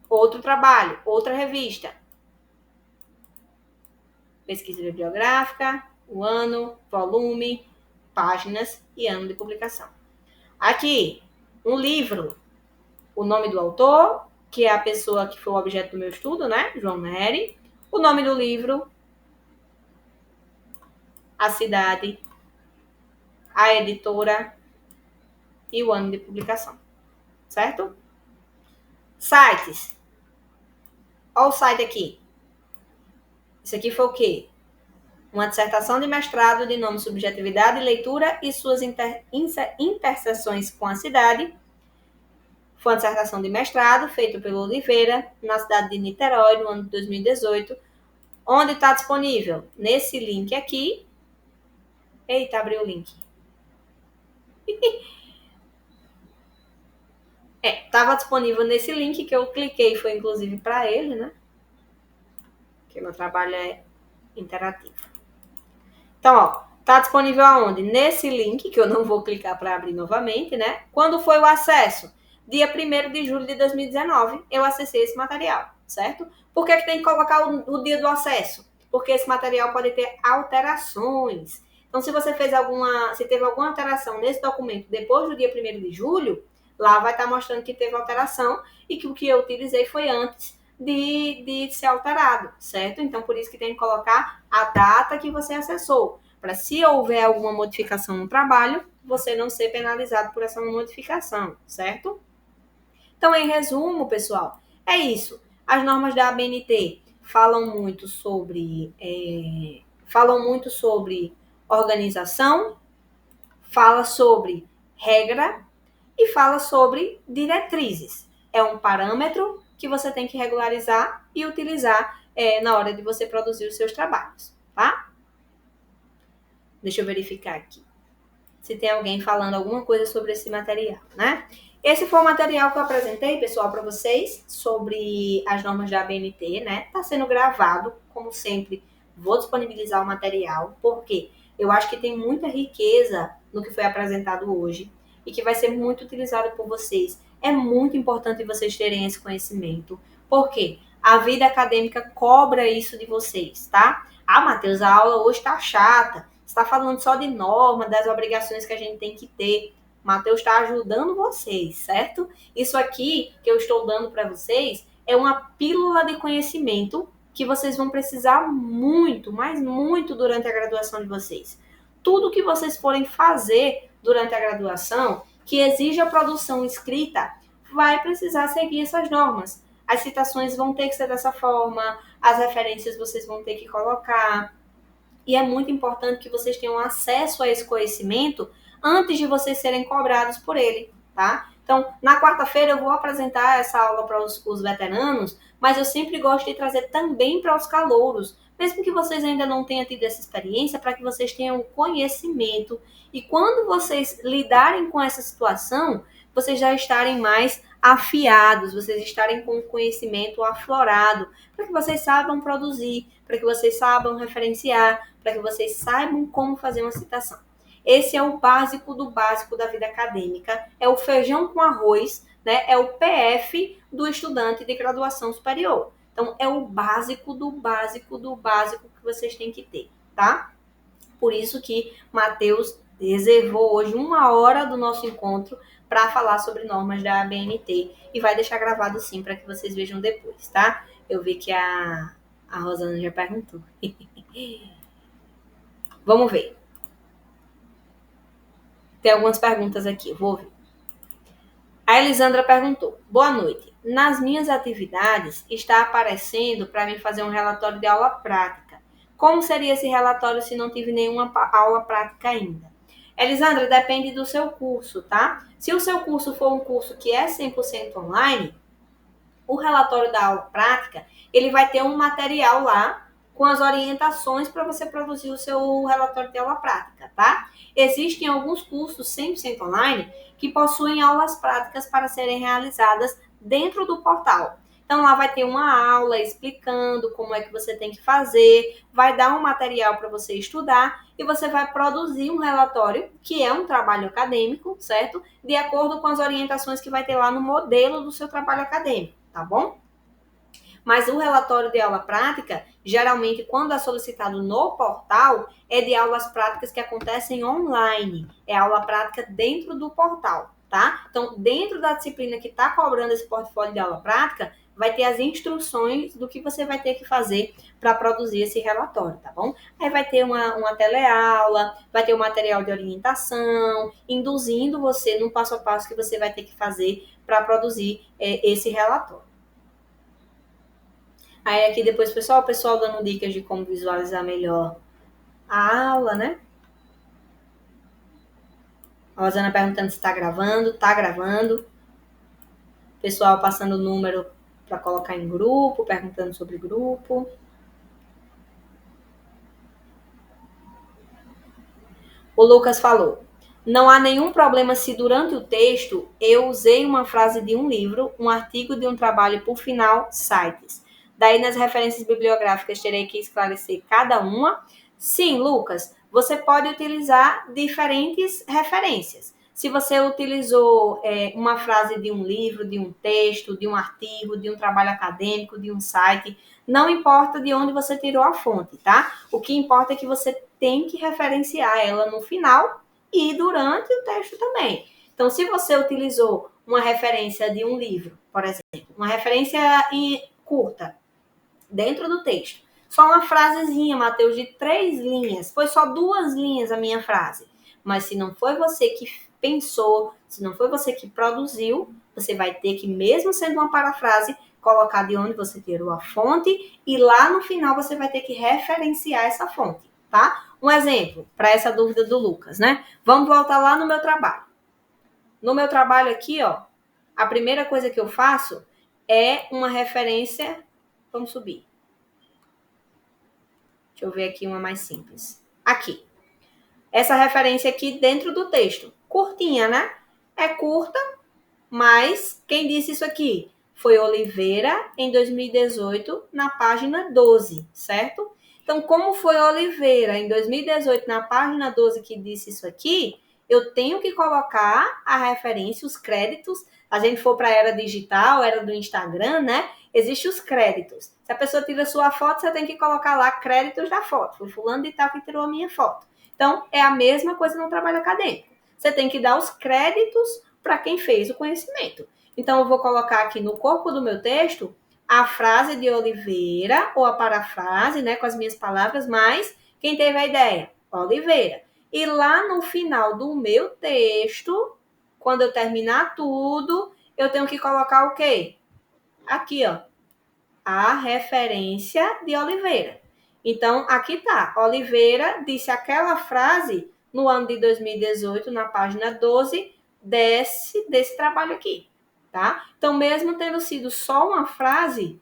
outro trabalho, outra revista. Pesquisa bibliográfica, o ano, volume, páginas e ano de publicação. Aqui, um livro, o nome do autor, que é a pessoa que foi o objeto do meu estudo, né? João Nery. O nome do livro, a cidade, a editora e o ano de publicação. Certo? Sites. Olha o site aqui. Isso aqui foi o quê? Uma dissertação de mestrado de nome Subjetividade e Leitura e suas interseções com a cidade. Foi uma dissertação de mestrado feita pelo Oliveira, na cidade de Niterói, no ano de 2018. Onde está disponível? Nesse link aqui. Eita, abriu o link. Estava disponível nesse link que eu cliquei, foi inclusive para ele, né? Porque meu trabalho é interativo. Então, ó, tá disponível aonde? Nesse link, que eu não vou clicar para abrir novamente, né? Quando foi o acesso? Dia 1º de julho de 2019, eu acessei esse material, certo? Por que tem que colocar o dia do acesso? Porque esse material pode ter alterações. Então, se você teve alguma alteração nesse documento depois do dia 1º de julho, lá vai estar mostrando que teve alteração e que o que eu utilizei foi antes de ser alterado, certo? Então, por isso que tem que colocar a data que você acessou, para se houver alguma modificação no trabalho, você não ser penalizado por essa modificação, certo? Então, em resumo, pessoal, é isso. As normas da ABNT falam muito sobre organização, fala sobre regra e fala sobre diretrizes. É um parâmetro que você tem que regularizar e utilizar na hora de você produzir os seus trabalhos, tá? Deixa eu verificar aqui se tem alguém falando alguma coisa sobre esse material, né? Esse foi o material que eu apresentei, pessoal, para vocês sobre as normas da ABNT, né? Tá sendo gravado, como sempre, vou disponibilizar o material, porque eu acho que tem muita riqueza no que foi apresentado hoje e que vai ser muito utilizado por vocês. É muito importante vocês terem esse conhecimento, porque a vida acadêmica cobra isso de vocês, tá? Ah, Matheus, a aula hoje tá chata. Você está falando só de norma, das obrigações que a gente tem que ter. Matheus está ajudando vocês, certo? Isso aqui que eu estou dando para vocês é uma pílula de conhecimento que vocês vão precisar muito, mas muito durante a graduação de vocês. Tudo que vocês forem fazer durante a graduação, que exija produção escrita, vai precisar seguir essas normas. As citações vão ter que ser dessa forma, as referências vocês vão ter que colocar. E é muito importante que vocês tenham acesso a esse conhecimento antes de vocês serem cobrados por ele, tá? Então, na quarta-feira eu vou apresentar essa aula para os veteranos, mas eu sempre gosto de trazer também para os calouros, mesmo que vocês ainda não tenham tido essa experiência, para que vocês tenham conhecimento. E quando vocês lidarem com essa situação, vocês já estarem mais afiados, vocês estarem com o conhecimento aflorado, para que vocês saibam produzir, para que vocês saibam referenciar, para que vocês saibam como fazer uma citação. Esse é o básico do básico da vida acadêmica, é o feijão com arroz, né? É o PF do estudante de graduação superior. Então, é o básico do básico do básico que vocês têm que ter, tá? Por isso que Matheus reservou hoje 1 hora do nosso encontro para falar sobre normas da ABNT e vai deixar gravado sim para que vocês vejam depois, tá? Eu vi que a Rosana já perguntou. Vamos ver. Tem algumas perguntas aqui, eu vou ver. A Elisandra perguntou: boa noite. Nas minhas atividades está aparecendo para mim fazer um relatório de aula prática. Como seria esse relatório se não tive nenhuma aula prática ainda? Elisandra, depende do seu curso, tá? Se o seu curso for um curso que é 100% online, o relatório da aula prática, ele vai ter um material lá com as orientações para você produzir o seu relatório de aula prática, tá? Existem alguns cursos 100% online que possuem aulas práticas para serem realizadas dentro do portal. Então, lá vai ter uma aula explicando como é que você tem que fazer, vai dar um material para você estudar e você vai produzir um relatório, que é um trabalho acadêmico, certo? De acordo com as orientações que vai ter lá no modelo do seu trabalho acadêmico, tá bom? Mas o relatório de aula prática, geralmente, quando é solicitado no portal, é de aulas práticas que acontecem online. É aula prática dentro do portal, tá? Então, dentro da disciplina que está cobrando esse portfólio de aula prática, vai ter as instruções do que você vai ter que fazer para produzir esse relatório, tá bom? Aí vai ter uma teleaula, vai ter um material de orientação, induzindo você no passo a passo que você vai ter que fazer para produzir esse relatório. Aí aqui depois, o pessoal dando dicas de como visualizar melhor a aula, né? A Rosana perguntando se tá gravando. Tá gravando. Pessoal passando o número para colocar em grupo, perguntando sobre grupo. O Lucas falou: não há nenhum problema se durante o texto eu usei uma frase de um livro, um artigo de um trabalho por final, sites. Daí nas referências bibliográficas terei que esclarecer cada uma. Sim, Lucas, você pode utilizar diferentes referências. Se você utilizou uma frase de um livro, de um texto, de um artigo, de um trabalho acadêmico, de um site, não importa de onde você tirou a fonte, tá? O que importa é que você tem que referenciar ela no final e durante o texto também. Então, se você utilizou uma referência de um livro, por exemplo, uma referência curta dentro do texto, só uma frasezinha, Matheus, de 3 linhas, foi só 2 linhas a minha frase. Mas se não foi você que pensou, se não foi você que produziu, você vai ter que, mesmo sendo uma parafrase, colocar de onde você tirou a fonte e lá no final você vai ter que referenciar essa fonte, tá? Um exemplo para essa dúvida do Lucas, né? Vamos voltar lá no meu trabalho. No meu trabalho aqui, ó, a primeira coisa que eu faço é uma referência. Vamos subir. Deixa eu ver aqui uma mais simples. Aqui. Essa referência aqui dentro do texto. Curtinha, né? É curta, mas quem disse isso aqui? Foi Oliveira, em 2018, na página 12, certo? Então, como foi Oliveira, em 2018, na página 12, que disse isso aqui, eu tenho que colocar a referência, os créditos. A gente for para a era digital, era do Instagram, né? Existem os créditos. Se a pessoa tira sua foto, você tem que colocar lá créditos da foto. Foi fulano de tal que tirou a minha foto. Então, é a mesma coisa no trabalho acadêmico. Você tem que dar os créditos para quem fez o conhecimento. Então, eu vou colocar aqui no corpo do meu texto a frase de Oliveira, ou a parafrase, né, com as minhas palavras, mas quem teve a ideia? Oliveira. E lá no final do meu texto, quando eu terminar tudo, eu tenho que colocar o quê? Aqui, ó, a referência de Oliveira. Então, aqui tá. Oliveira disse aquela frase no ano de 2018, na página 12, desse trabalho aqui, tá? Então, mesmo tendo sido só uma frase,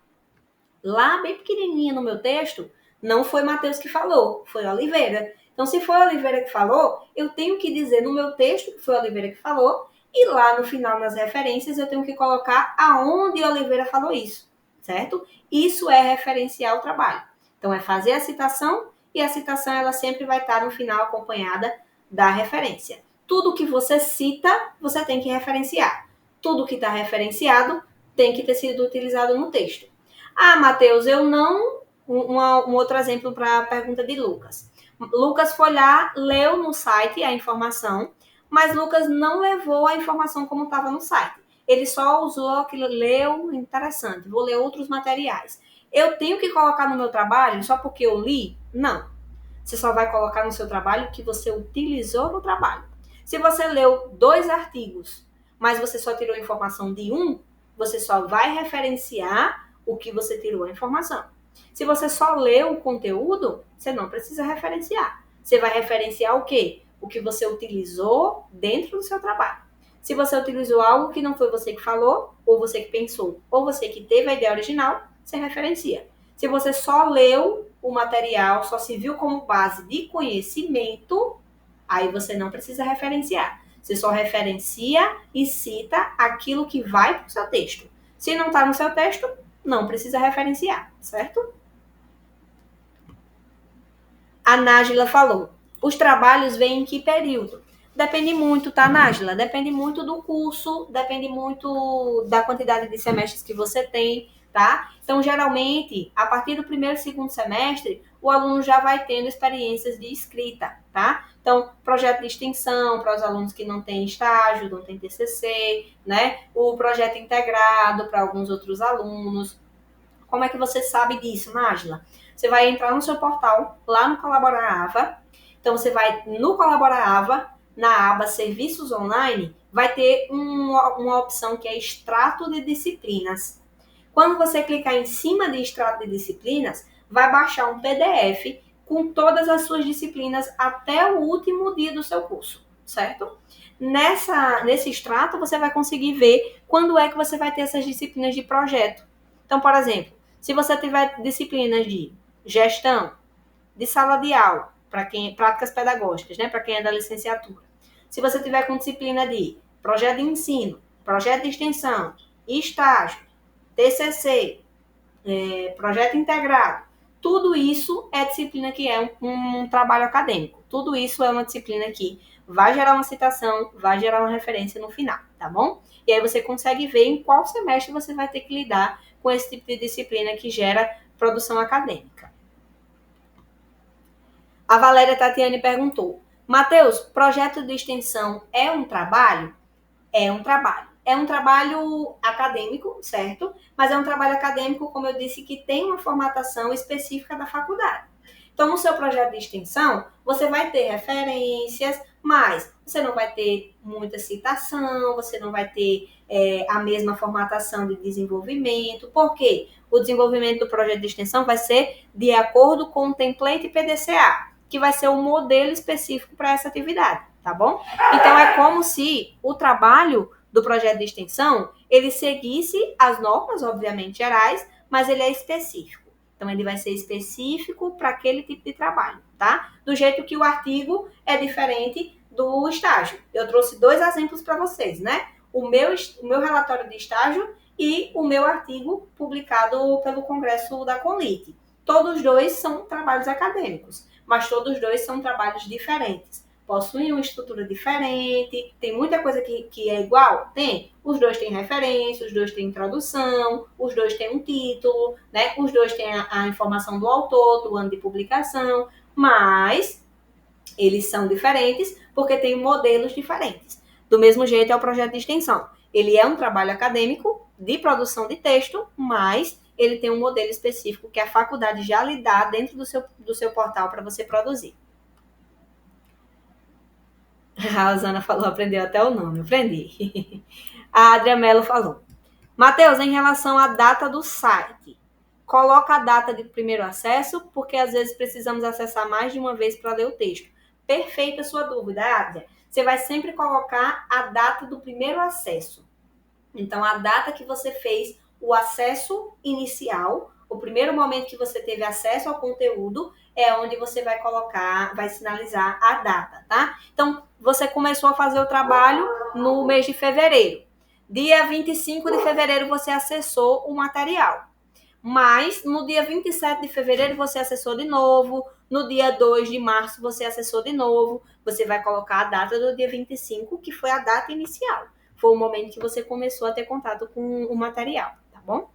lá bem pequenininha no meu texto, não foi Matheus que falou, foi Oliveira. Então, se foi Oliveira que falou, eu tenho que dizer no meu texto que foi Oliveira que falou E lá no final, nas referências, eu tenho que colocar aonde Oliveira falou isso, certo? Isso é referenciar o trabalho. Então, é fazer a citação e a citação ela sempre vai estar no final acompanhada da referência. Tudo que você cita, você tem que referenciar. Tudo que está referenciado tem que ter sido utilizado no texto. Ah, Matheus, eu não... Um outro exemplo para a pergunta de Lucas. Lucas foi lá, leu no site a informação, mas Lucas não levou a informação como estava no site. Ele só usou aquilo, leu, interessante, vou ler outros materiais. Eu tenho que colocar no meu trabalho só porque eu li? Não. Você só vai colocar no seu trabalho o que você utilizou no trabalho. Se você leu 2 artigos, mas você só tirou informação de um, você só vai referenciar o que você tirou a informação. Se você só leu o conteúdo, você não precisa referenciar. Você vai referenciar o quê? O que você utilizou dentro do seu trabalho. Se você utilizou algo que não foi você que falou, ou você que pensou, ou você que teve a ideia original, você referencia. Se você só leu o material, só se viu como base de conhecimento, aí você não precisa referenciar. Você só referencia e cita aquilo que vai para o seu texto. Se não está no seu texto, não precisa referenciar, certo? A Nájila falou, os trabalhos vêm em que período? Depende muito, tá, Nájila? Depende muito do curso, depende muito da quantidade de semestres que você tem, tá? Então, geralmente, a partir do primeiro e segundo semestre, o aluno já vai tendo experiências de escrita, tá? Então, projeto de extensão para os alunos que não têm estágio, não têm TCC, né? O projeto integrado para alguns outros alunos. Como é que você sabe disso, Nájila? Você vai entrar no seu portal, lá no Colabora Ava. Então, você vai no Colabora Ava, na aba Serviços Online, vai ter uma opção que é Extrato de Disciplinas. Quando você clicar em cima de Extrato de Disciplinas, vai baixar um PDF com todas as suas disciplinas até o último dia do seu curso, certo? Nesse extrato, você vai conseguir ver quando é que você vai ter essas disciplinas de projeto. Então, por exemplo, se você tiver disciplinas de gestão, de sala de aula, para quem práticas pedagógicas, né, para quem é da licenciatura. Se você tiver com disciplina de projeto de ensino, projeto de extensão, estágio, TCC, projeto integrado, tudo isso é disciplina que é um trabalho acadêmico. Tudo isso é uma disciplina que vai gerar uma citação, vai gerar uma referência no final, tá bom? E aí você consegue ver em qual semestre você vai ter que lidar com esse tipo de disciplina que gera produção acadêmica. A Valéria Tatiane perguntou, Matheus, projeto de extensão é um trabalho? É um trabalho. É um trabalho acadêmico, certo? Mas é um trabalho acadêmico, como eu disse, que tem uma formatação específica da faculdade. Então, no seu projeto de extensão, você vai ter referências, mas você não vai ter muita citação, você não vai ter a mesma formatação de desenvolvimento. Por quê? O desenvolvimento do projeto de extensão vai ser de acordo com o template PDCA, que vai ser um modelo específico para essa atividade, tá bom? Então, é como se o trabalho do projeto de extensão, ele seguisse as normas, obviamente, gerais, mas ele é específico. Então, ele vai ser específico para aquele tipo de trabalho, tá? Do jeito que o artigo é diferente do estágio. Eu trouxe 2 exemplos para vocês, né? O meu relatório de estágio e o meu artigo publicado pelo Congresso da Conlit. Todos 2 são trabalhos acadêmicos, mas todos 2 são trabalhos diferentes. Possuem uma estrutura diferente, tem muita coisa que é igual? Tem. Os 2 têm referência, os 2 têm introdução, os 2 têm um título, né? Os 2 têm a informação do autor, do ano de publicação, mas eles são diferentes porque têm modelos diferentes. Do mesmo jeito é o projeto de extensão. Ele é um trabalho acadêmico de produção de texto, mas ele tem um modelo específico que a faculdade já lhe dá dentro do seu portal para você produzir. A Rosana falou, aprendeu até o nome, aprendi. A Adria Mello falou, Matheus, em relação à data do site, coloca a data de primeiro acesso, porque às vezes precisamos acessar mais de uma vez para ler o texto. Perfeita a sua dúvida, Adria. Você vai sempre colocar a data do primeiro acesso. Então, a data que você fez o acesso inicial, o primeiro momento que você teve acesso ao conteúdo, é onde você vai colocar, vai sinalizar a data, tá? Então, você começou a fazer o trabalho no mês de fevereiro. Dia 25 de fevereiro você acessou o material. Mas no dia 27 de fevereiro você acessou de novo, no dia 2 de março você acessou de novo, você vai colocar a data do dia 25, que foi a data inicial. Foi o momento que você começou a ter contato com o material, tá bom?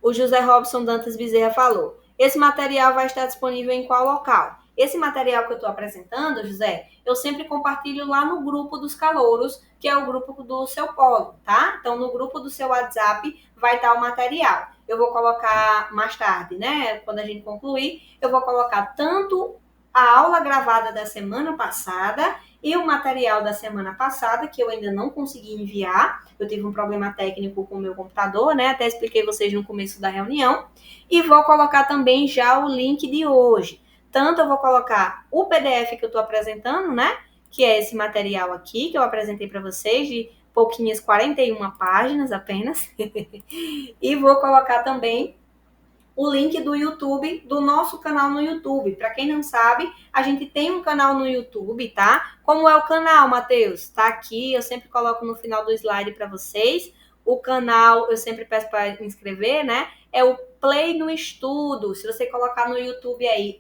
O José Robson Dantas Bezerra falou: esse material vai estar disponível em qual local? Esse material que eu estou apresentando, José, eu sempre compartilho lá no grupo dos calouros, que é o grupo do seu polo, tá? Então, no grupo do seu WhatsApp vai estar o material. Eu vou colocar mais tarde, né? Quando a gente concluir, eu vou colocar tanto a aula gravada da semana passada e o material da semana passada, que eu ainda não consegui enviar. Eu tive um problema técnico com o meu computador, né? Até expliquei vocês no começo da reunião. E vou colocar também já o link de hoje. Tanto eu vou colocar o PDF que eu estou apresentando, né? Que é esse material aqui, que eu apresentei para vocês, de pouquinhas 41 páginas apenas. E vou colocar também o link do YouTube, do nosso canal no YouTube. Para quem não sabe, a gente tem um canal no YouTube, tá? Como é o canal, Matheus? Tá aqui, eu sempre coloco no final do slide para vocês. O canal, eu sempre peço para inscrever, né? É o Play no Estudo. Se você colocar no YouTube aí,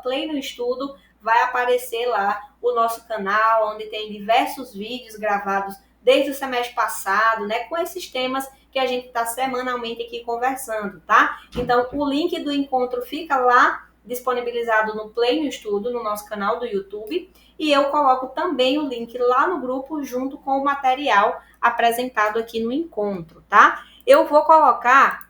@Play no Estudo, vai aparecer lá o nosso canal, onde tem diversos vídeos gravados desde o semestre passado, né? Com esses temas que a gente está semanalmente aqui conversando, tá? Então, o link do encontro fica lá disponibilizado no Play no Estudo, no nosso canal do YouTube, e eu coloco também o link lá no grupo junto com o material apresentado aqui no encontro, tá? Eu vou colocar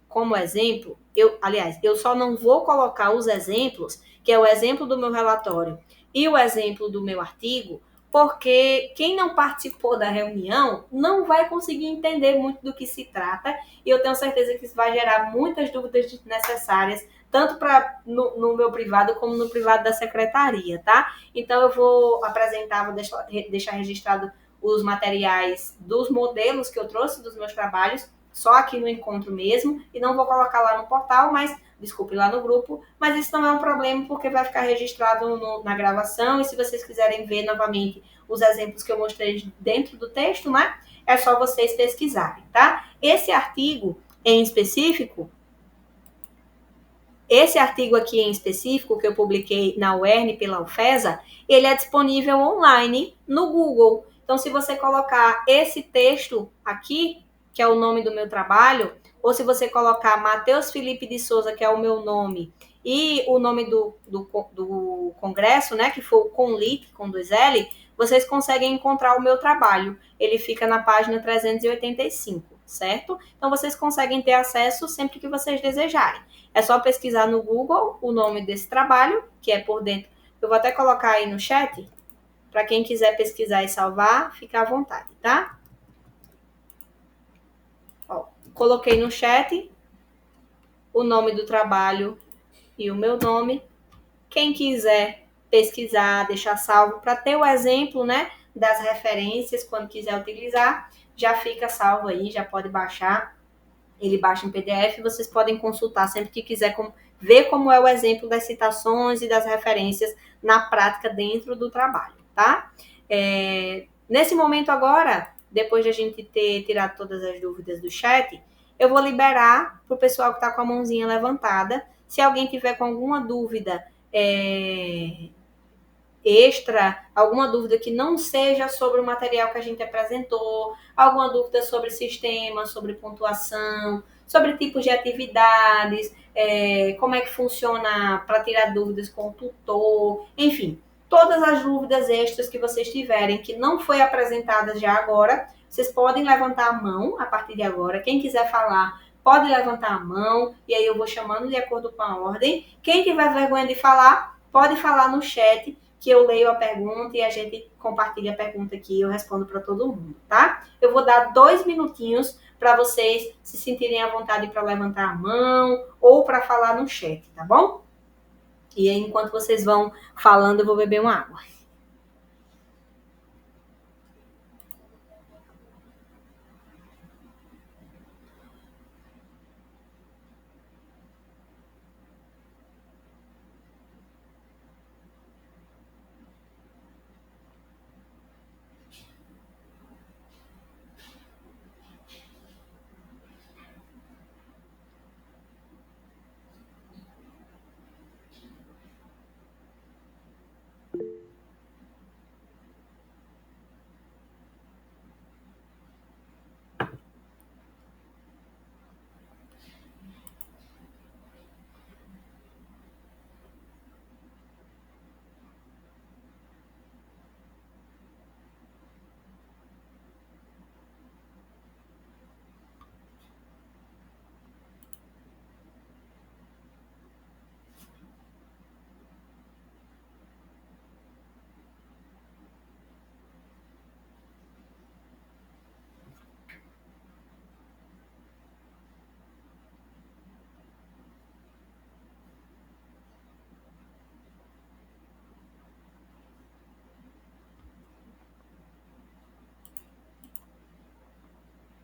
como exemplo, eu só não vou colocar os exemplos, que é o exemplo do meu relatório e o exemplo do meu artigo, porque quem não participou da reunião não vai conseguir entender muito do que se trata, e eu tenho certeza que isso vai gerar muitas dúvidas desnecessárias, tanto no meu privado como no privado da secretaria, tá? Então eu vou apresentar, vou deixar registrado os materiais dos modelos que eu trouxe dos meus trabalhos, só aqui no encontro mesmo, e não vou colocar lá no portal, mas, desculpe, lá no grupo, mas isso não é um problema, porque vai ficar registrado na gravação, e se vocês quiserem ver novamente os exemplos que eu mostrei dentro do texto, né, é só vocês pesquisarem, tá? Esse artigo aqui em específico, que eu publiquei na UERN pela UFESA, ele é disponível online no Google. Então, se você colocar esse texto aqui, que é o nome do meu trabalho, ou se você colocar Matheus Felipe de Souza, que é o meu nome, e o nome do congresso, né, que foi o CONLIC, com 2L, vocês conseguem encontrar o meu trabalho. Ele fica na página 385, certo? Então, vocês conseguem ter acesso sempre que vocês desejarem. É só pesquisar no Google o nome desse trabalho, que é por dentro. Eu vou até colocar aí no chat, para quem quiser pesquisar e salvar, fica à vontade, tá? Ó, coloquei no chat o nome do trabalho e o meu nome. Quem quiser pesquisar, deixar salvo, para ter o exemplo, né, das referências, quando quiser utilizar, já fica salvo aí, já pode baixar. Ele baixa em PDF, vocês podem consultar sempre que quiser ver como é o exemplo das citações e das referências na prática dentro do trabalho, tá? Nesse momento agora, depois de a gente ter tirado todas as dúvidas do chat, eu vou liberar para o pessoal que está com a mãozinha levantada. Se alguém tiver com alguma dúvida extra, alguma dúvida que não seja sobre o material que a gente apresentou, alguma dúvida sobre sistema, sobre pontuação, sobre tipos de atividades, como é que funciona para tirar dúvidas com o tutor, enfim, todas as dúvidas extras que vocês tiverem que não foi apresentadas já agora, vocês podem levantar a mão a partir de agora. Quem quiser falar, pode levantar a mão, e aí eu vou chamando de acordo com a ordem. Quem tiver vergonha de falar, pode falar no chat, que eu leio a pergunta e a gente compartilha a pergunta aqui e eu respondo para todo mundo, tá? Eu vou dar 2 minutinhos para vocês se sentirem à vontade para levantar a mão ou para falar no chat, tá bom? E aí, enquanto vocês vão falando, eu vou beber uma água.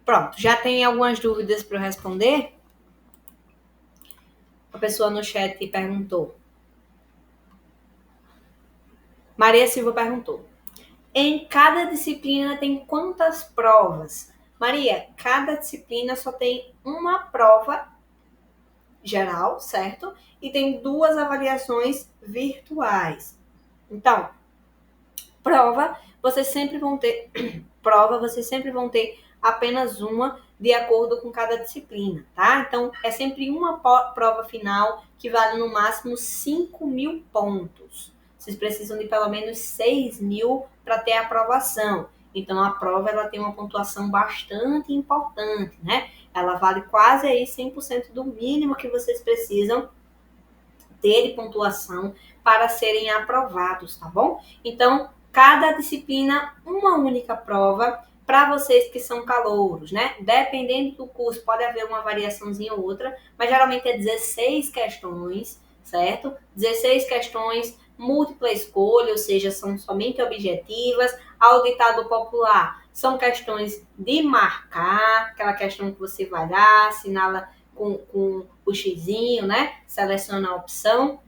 Pronto, já tem algumas dúvidas para eu responder? A pessoa no chat perguntou. Maria Silva perguntou. Em cada disciplina tem quantas provas? Maria, cada disciplina só tem uma prova geral, certo? E tem 2 avaliações virtuais. Então, vocês sempre vão ter apenas uma de acordo com cada disciplina, tá? Então, é sempre uma prova final que vale no máximo 5.000 pontos. Vocês precisam de pelo menos 6.000 para ter a aprovação. Então, a prova ela tem uma pontuação bastante importante, né? Ela vale quase aí 100% do mínimo que vocês precisam ter de pontuação para serem aprovados, tá bom? Então, cada disciplina, uma única prova para vocês que são calouros, né? Dependendo do curso, pode haver uma variaçãozinha ou outra, mas geralmente é 16 questões, certo? 16 questões, múltipla escolha, ou seja, são somente objetivas. Ao ditado popular, são questões de marcar, aquela questão que você vai dar, assinala com o xizinho, né? Seleciona a opção.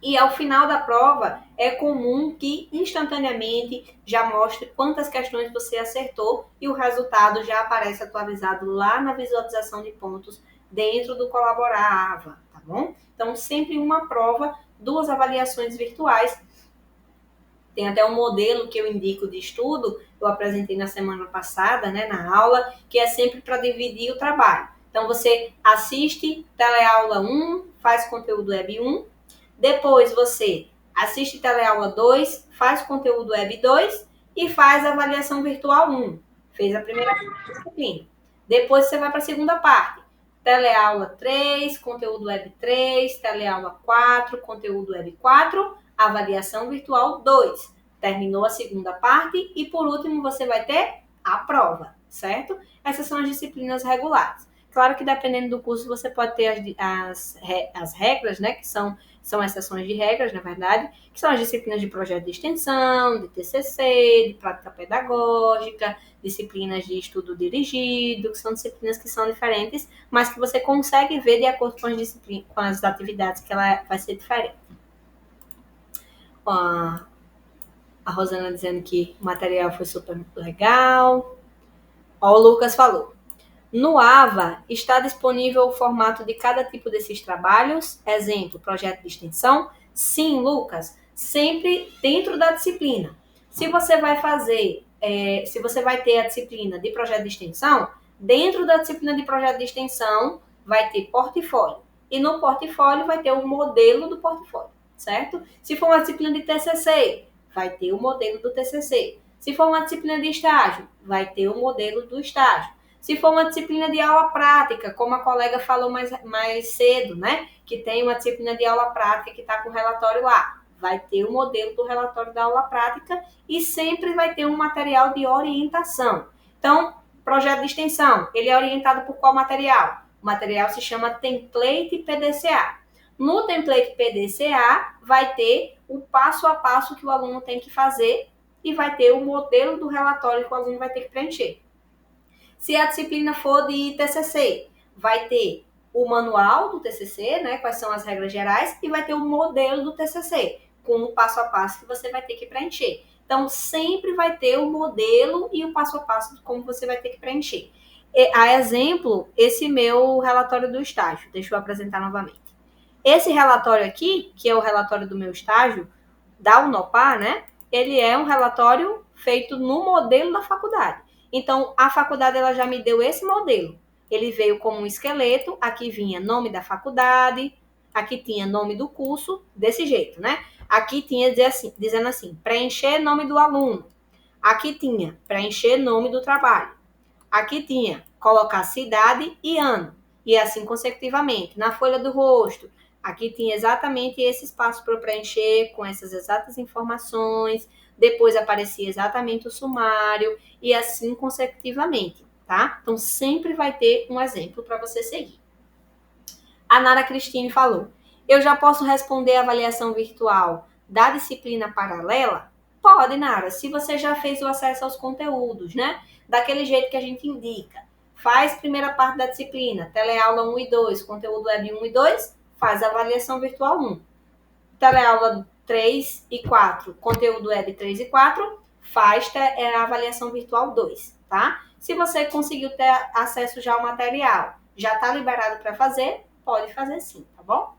E ao final da prova, é comum que instantaneamente já mostre quantas questões você acertou e o resultado já aparece atualizado lá na visualização de pontos dentro do Colaborava, tá bom? Então, sempre uma prova, 2 avaliações virtuais. Tem até um modelo que eu indico de estudo, eu apresentei na semana passada, né, na aula, que é sempre para dividir o trabalho. Então, você assiste teleaula 1, faz conteúdo web 1, depois você assiste teleaula 2, faz conteúdo web 2 e faz avaliação virtual 1. Fez a primeira disciplina. Depois você vai para a segunda parte. Teleaula 3, conteúdo web 3, teleaula 4, conteúdo web 4, avaliação virtual 2. Terminou a segunda parte e, por último, você vai ter a prova, certo? Essas são as disciplinas regulares. Claro que, dependendo do curso, você pode ter as regras, né? Que são exceções de regras, na verdade, que são as disciplinas de projeto de extensão, de TCC, de prática pedagógica, disciplinas de estudo dirigido, que são disciplinas que são diferentes, mas que você consegue ver de acordo com as disciplinas, com as atividades, que ela vai ser diferente. A Rosana dizendo que o material foi super legal. O Lucas falou. No AVA, está disponível o formato de cada tipo desses trabalhos? Exemplo, projeto de extensão? Sim, Lucas, sempre dentro da disciplina. Se você vai se você vai ter a disciplina de projeto de extensão, dentro da disciplina de projeto de extensão vai ter portfólio. E no portfólio vai ter o modelo do portfólio, certo? Se for uma disciplina de TCC, vai ter o modelo do TCC. Se for uma disciplina de estágio, vai ter o modelo do estágio. Se for uma disciplina de aula prática, como a colega falou mais cedo, né? Que tem uma disciplina de aula prática que está com o relatório lá. Vai ter o modelo do relatório da aula prática e sempre vai ter um material de orientação. Então, projeto de extensão, ele é orientado por qual material? O material se chama Template PDCA. No Template PDCA, vai ter o passo a passo que o aluno tem que fazer e vai ter o modelo do relatório que o aluno vai ter que preencher. Se a disciplina for de TCC, vai ter o manual do TCC, né, quais são as regras gerais, e vai ter o modelo do TCC, com o passo a passo que você vai ter que preencher. Então, sempre vai ter o modelo e o passo a passo de como você vai ter que preencher. A exemplo, esse meu relatório do estágio. Deixa eu apresentar novamente. Esse relatório aqui, que é o relatório do meu estágio, da Unopar, né, ele é um relatório feito no modelo da faculdade. Então, a faculdade ela já me deu esse modelo. Ele veio como um esqueleto, aqui vinha nome da aqui tinha nome do curso, desse jeito, né? Aqui tinha dizendo assim, preencher nome do aluno. Aqui tinha preencher nome do trabalho. Aqui tinha colocar cidade e ano. E assim consecutivamente. Na folha do rosto, aqui tinha exatamente esse espaço para eu preencher com essas exatas informações. Depois aparecia exatamente o sumário e assim consecutivamente, tá? Então, sempre vai ter um exemplo para você seguir. A Nara Cristine falou, eu já posso responder a avaliação virtual da disciplina paralela? Pode, Nara, se você já fez o acesso aos conteúdos, né? Daquele jeito que a gente indica. faz primeira parte da disciplina, teleaula 1 e 2, conteúdo web 1 e 2, faz avaliação virtual 1. Teleaula 3 e 4, conteúdo web 3 e 4, faz a avaliação virtual 2, tá? Se você conseguiu ter acesso já ao material, já está liberado para fazer, pode fazer sim, tá bom?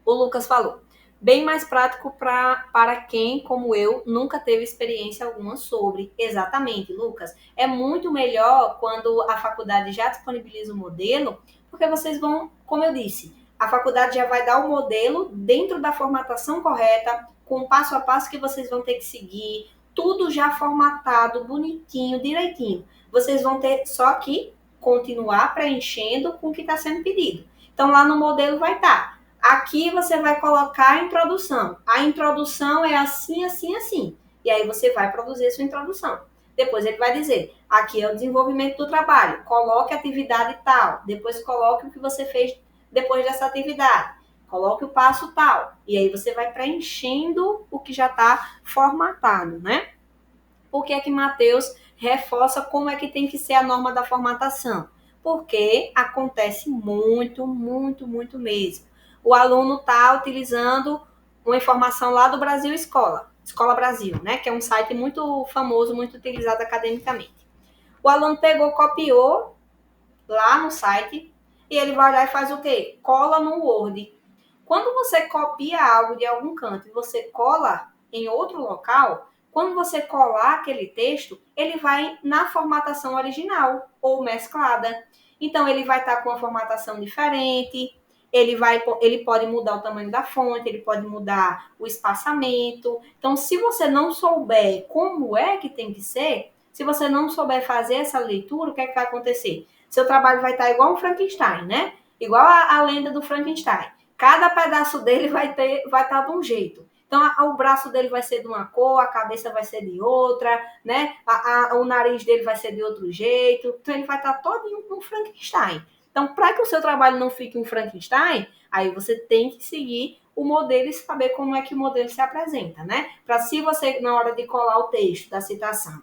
O Lucas falou, bem mais prático para quem, como eu, nunca teve experiência alguma sobre. Exatamente, Lucas. É muito melhor quando a faculdade já disponibiliza o modelo, porque vocês vão, como eu disse, a faculdade já vai dar o modelo dentro da formatação correta, com o passo a passo que vocês vão ter que seguir, tudo já formatado, bonitinho, direitinho. Vocês vão ter só que continuar preenchendo com o que está sendo pedido. Então, lá no modelo vai estar. Aqui você vai colocar a introdução. A introdução é assim, assim, assim. E aí você vai produzir a sua introdução. Depois ele vai dizer, aqui é o desenvolvimento do trabalho. Coloque a atividade tal. Depois coloque o que você fez depois dessa atividade. Coloque o passo tal. E aí você vai preenchendo o que já está formatado, né? Por que é que Mateus reforça como é que tem que ser a norma da formatação? Porque acontece muito, muito, muito mesmo. O aluno está utilizando uma informação lá do Brasil Escola, Escola Brasil, né? Que é um site muito famoso, muito utilizado academicamente. O aluno pegou, copiou lá no site e ele vai lá e faz o quê? Cola no Word. Quando você copia algo de algum canto e você cola em outro local, quando você colar aquele texto, ele vai na formatação original ou mesclada. Então, ele vai estar com uma formatação diferente, ele pode mudar o tamanho da fonte, ele pode mudar o espaçamento. Então, se você não souber como é que tem que ser, se você não souber fazer essa leitura, o que é que vai acontecer? Seu trabalho vai estar igual um Frankenstein, né? Igual a lenda do Frankenstein. Cada pedaço dele vai estar de um jeito. Então, o braço dele vai ser de uma cor, a cabeça vai ser de outra, né? O nariz dele vai ser de outro jeito. Então, ele vai estar todo um Frankenstein. Então, para que o seu trabalho não fique um Frankenstein, aí você tem que seguir o modelo e saber como é que o modelo se apresenta, né? Para se você, na hora de colar o texto da citação,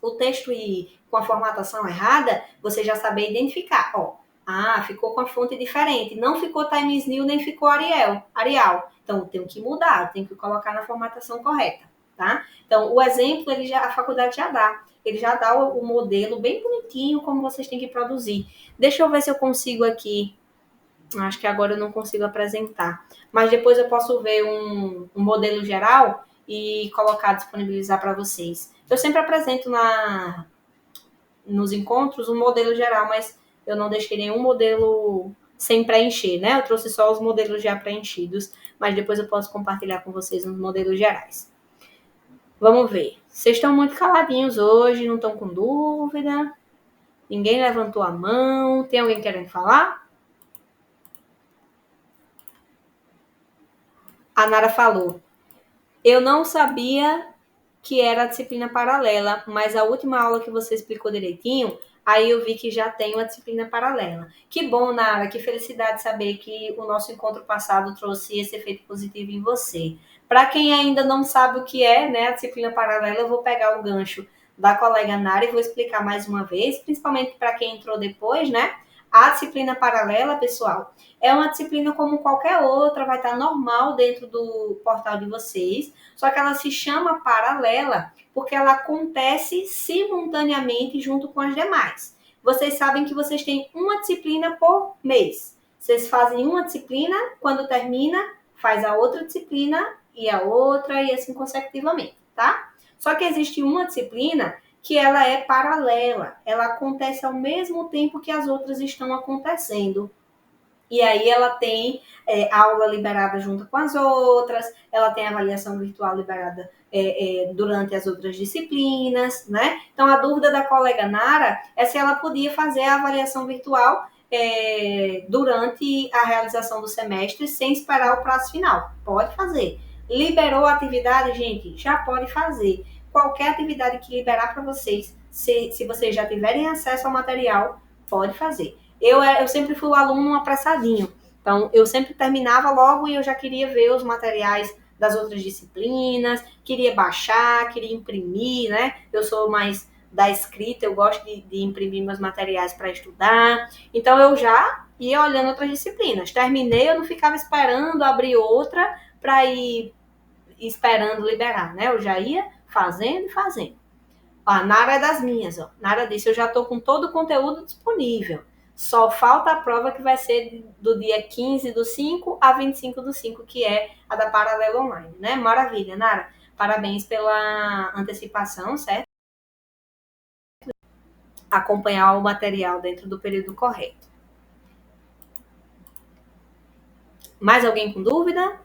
o texto ir com a formatação errada, você já saber identificar, ó, ficou com a fonte diferente, não ficou Times New, nem ficou Arial. Então, eu tenho que mudar, eu tenho que colocar na formatação correta, tá? Então, o exemplo, a faculdade já dá. Ele já dá o modelo bem bonitinho, como vocês têm que produzir. Deixa eu ver se eu consigo aqui. Acho que agora eu não consigo apresentar. Mas depois eu posso ver um modelo geral e colocar, disponibilizar para vocês. Eu sempre apresento nos encontros um modelo geral, mas eu não deixei nenhum modelo sem preencher, né? Eu trouxe só os modelos já preenchidos, mas depois eu posso compartilhar com vocês os modelos gerais. Vamos ver. Vocês estão muito caladinhos hoje, não estão com dúvida? Ninguém levantou a mão? Tem alguém querendo falar? A Nara falou. Eu não sabia que era a disciplina paralela, mas a última aula que você explicou direitinho, aí eu vi que já tem uma disciplina paralela. Que bom, Nara, que felicidade saber que o nosso encontro passado trouxe esse efeito positivo em você. Para quem ainda não sabe o que é, né, a disciplina paralela, eu vou pegar o gancho da colega Nara e vou explicar mais uma vez, principalmente para quem entrou depois, né? A disciplina paralela, pessoal, é uma disciplina como qualquer outra, vai estar normal dentro do portal de vocês, só que ela se chama paralela porque ela acontece simultaneamente junto com as demais. Vocês sabem que vocês têm uma disciplina por mês. Vocês fazem uma disciplina, quando termina, faz a outra disciplina e a outra e assim consecutivamente, tá? Só que existe uma disciplina que ela é paralela, ela acontece ao mesmo tempo que as outras estão acontecendo. E aí ela tem aula liberada junto com as outras, ela tem avaliação virtual liberada durante as outras disciplinas, né? Então, a dúvida da colega Nara é se ela podia fazer a avaliação virtual durante a realização do semestre sem esperar o prazo final. Pode fazer. Liberou a atividade, gente? Já pode fazer. Qualquer atividade que liberar para vocês, se vocês já tiverem acesso ao material, pode fazer. Eu sempre fui o aluno apressadinho. Então, eu sempre terminava logo e eu já queria ver os materiais das outras disciplinas, queria baixar, queria imprimir, né? Eu sou mais da escrita, eu gosto de imprimir meus materiais para estudar. Então, eu já ia olhando outras disciplinas. Terminei, eu não ficava esperando abrir outra para ir esperando liberar, né? Eu já ia fazendo e fazendo. Ó, a Nara é das minhas, ó. Nara disse, eu já estou com todo o conteúdo disponível. Só falta a prova que vai ser do dia 15 do 5 a 25 do 5, que é a da Paralela Online, né? Maravilha, Nara. Parabéns pela antecipação, certo? Acompanhar o material dentro do período correto. Mais alguém com dúvida?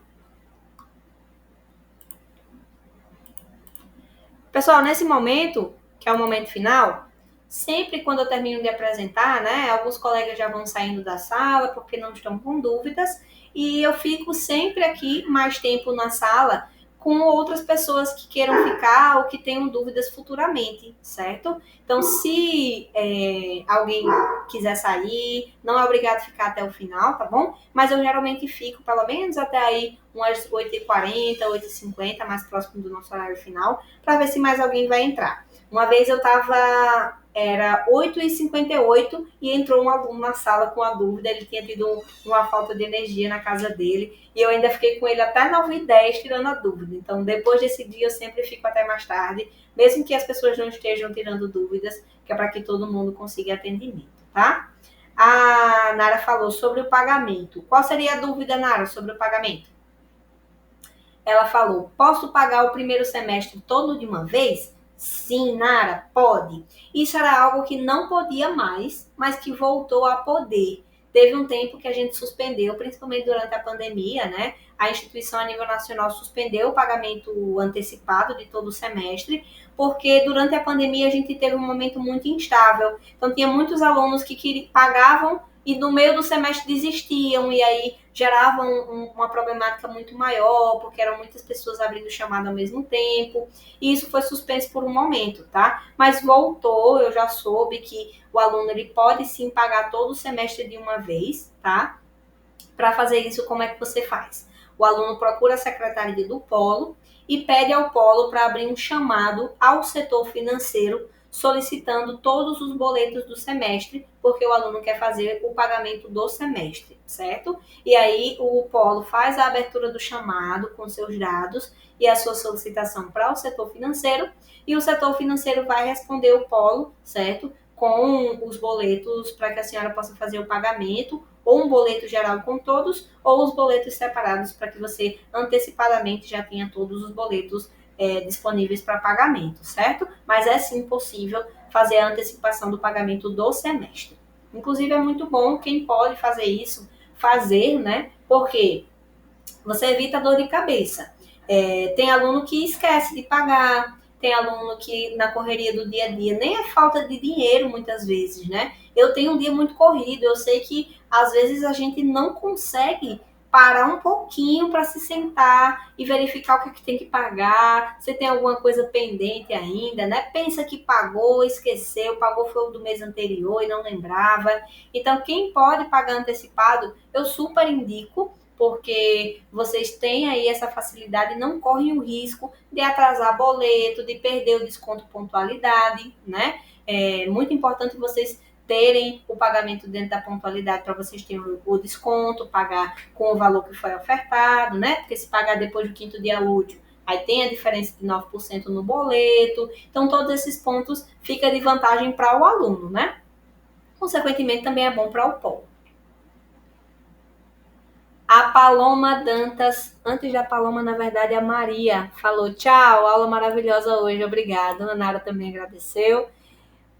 Pessoal, nesse momento, que é o momento final, sempre quando eu termino de apresentar, né, alguns colegas já vão saindo da sala porque não estão com dúvidas, e eu fico sempre aqui mais tempo na sala com outras pessoas que queiram ficar ou que tenham dúvidas futuramente, certo? Então, se alguém quiser sair, não é obrigado a ficar até o final, tá bom? Mas eu geralmente fico pelo menos até aí umas 8h40, 8h50, mais próximo do nosso horário final, para ver se mais alguém vai entrar. Uma vez eu estava, era 8h58 e entrou um aluno na sala com a dúvida, ele tinha tido uma falta de energia na casa dele e eu ainda fiquei com ele até 9h10 tirando a dúvida. Então, depois desse dia eu sempre fico até mais tarde, mesmo que as pessoas não estejam tirando dúvidas, que é para que todo mundo consiga atendimento, tá? A Nara falou sobre o pagamento. Qual seria a dúvida, Nara, sobre o pagamento? Ela falou, posso pagar o primeiro semestre todo de uma vez? Sim, Nara, pode. Isso era algo que não podia mais, mas que voltou a poder. Teve um tempo que a gente suspendeu, principalmente durante a pandemia, né? A instituição a nível nacional suspendeu o pagamento antecipado de todo o semestre, porque durante a pandemia a gente teve um momento muito instável. Então, tinha muitos alunos que pagavam e no meio do semestre desistiam, e aí geravam uma problemática muito maior, porque eram muitas pessoas abrindo chamada ao mesmo tempo, e isso foi suspenso por um momento, tá? Mas voltou, eu já soube que o aluno ele pode sim pagar todo o semestre de uma vez, tá? Para fazer isso, como é que você faz? O aluno procura a secretaria do polo e pede ao polo para abrir um chamado ao setor financeiro solicitando todos os boletos do semestre, porque o aluno quer fazer o pagamento do semestre, certo? E aí o polo faz a abertura do chamado com seus dados e a sua solicitação para o setor financeiro, e o setor financeiro vai responder o polo, certo? Com os boletos para que a senhora possa fazer o pagamento, ou um boleto geral com todos, ou os boletos separados para que você antecipadamente já tenha todos os boletos disponíveis para pagamento, certo? Mas é sim possível fazer a antecipação do pagamento do semestre. Inclusive é muito bom quem pode fazer isso, fazer, né? Porque você evita dor de cabeça. Tem aluno que esquece de pagar, tem aluno que na correria do dia a dia, nem é falta de dinheiro muitas vezes, né? Eu tenho um dia muito corrido, eu sei que às vezes a gente não consegue parar um pouquinho para se sentar e verificar o que, é que tem que pagar, se tem alguma coisa pendente ainda, né? Pensa que pagou, esqueceu, pagou foi o do mês anterior e não lembrava. Então, quem pode pagar antecipado, eu super indico, porque vocês têm aí essa facilidade e não correm o risco de atrasar boleto, de perder o desconto pontualidade, né? É muito importante vocês terem o pagamento dentro da pontualidade para vocês terem o desconto, pagar com o valor que foi ofertado, né? Porque se pagar depois do quinto dia útil, aí tem a diferença de 9% no boleto. Então, todos esses pontos ficam de vantagem para o aluno, né? Consequentemente, também é bom para o polo. A Paloma Dantas, antes da Paloma, na verdade, a Maria falou tchau, aula maravilhosa hoje, obrigada. A Nara também agradeceu.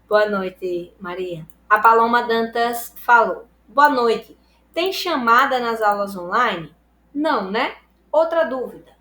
Boa noite, Maria. A Paloma Dantas falou, boa noite. Tem chamada nas aulas online? Não, né? Outra dúvida.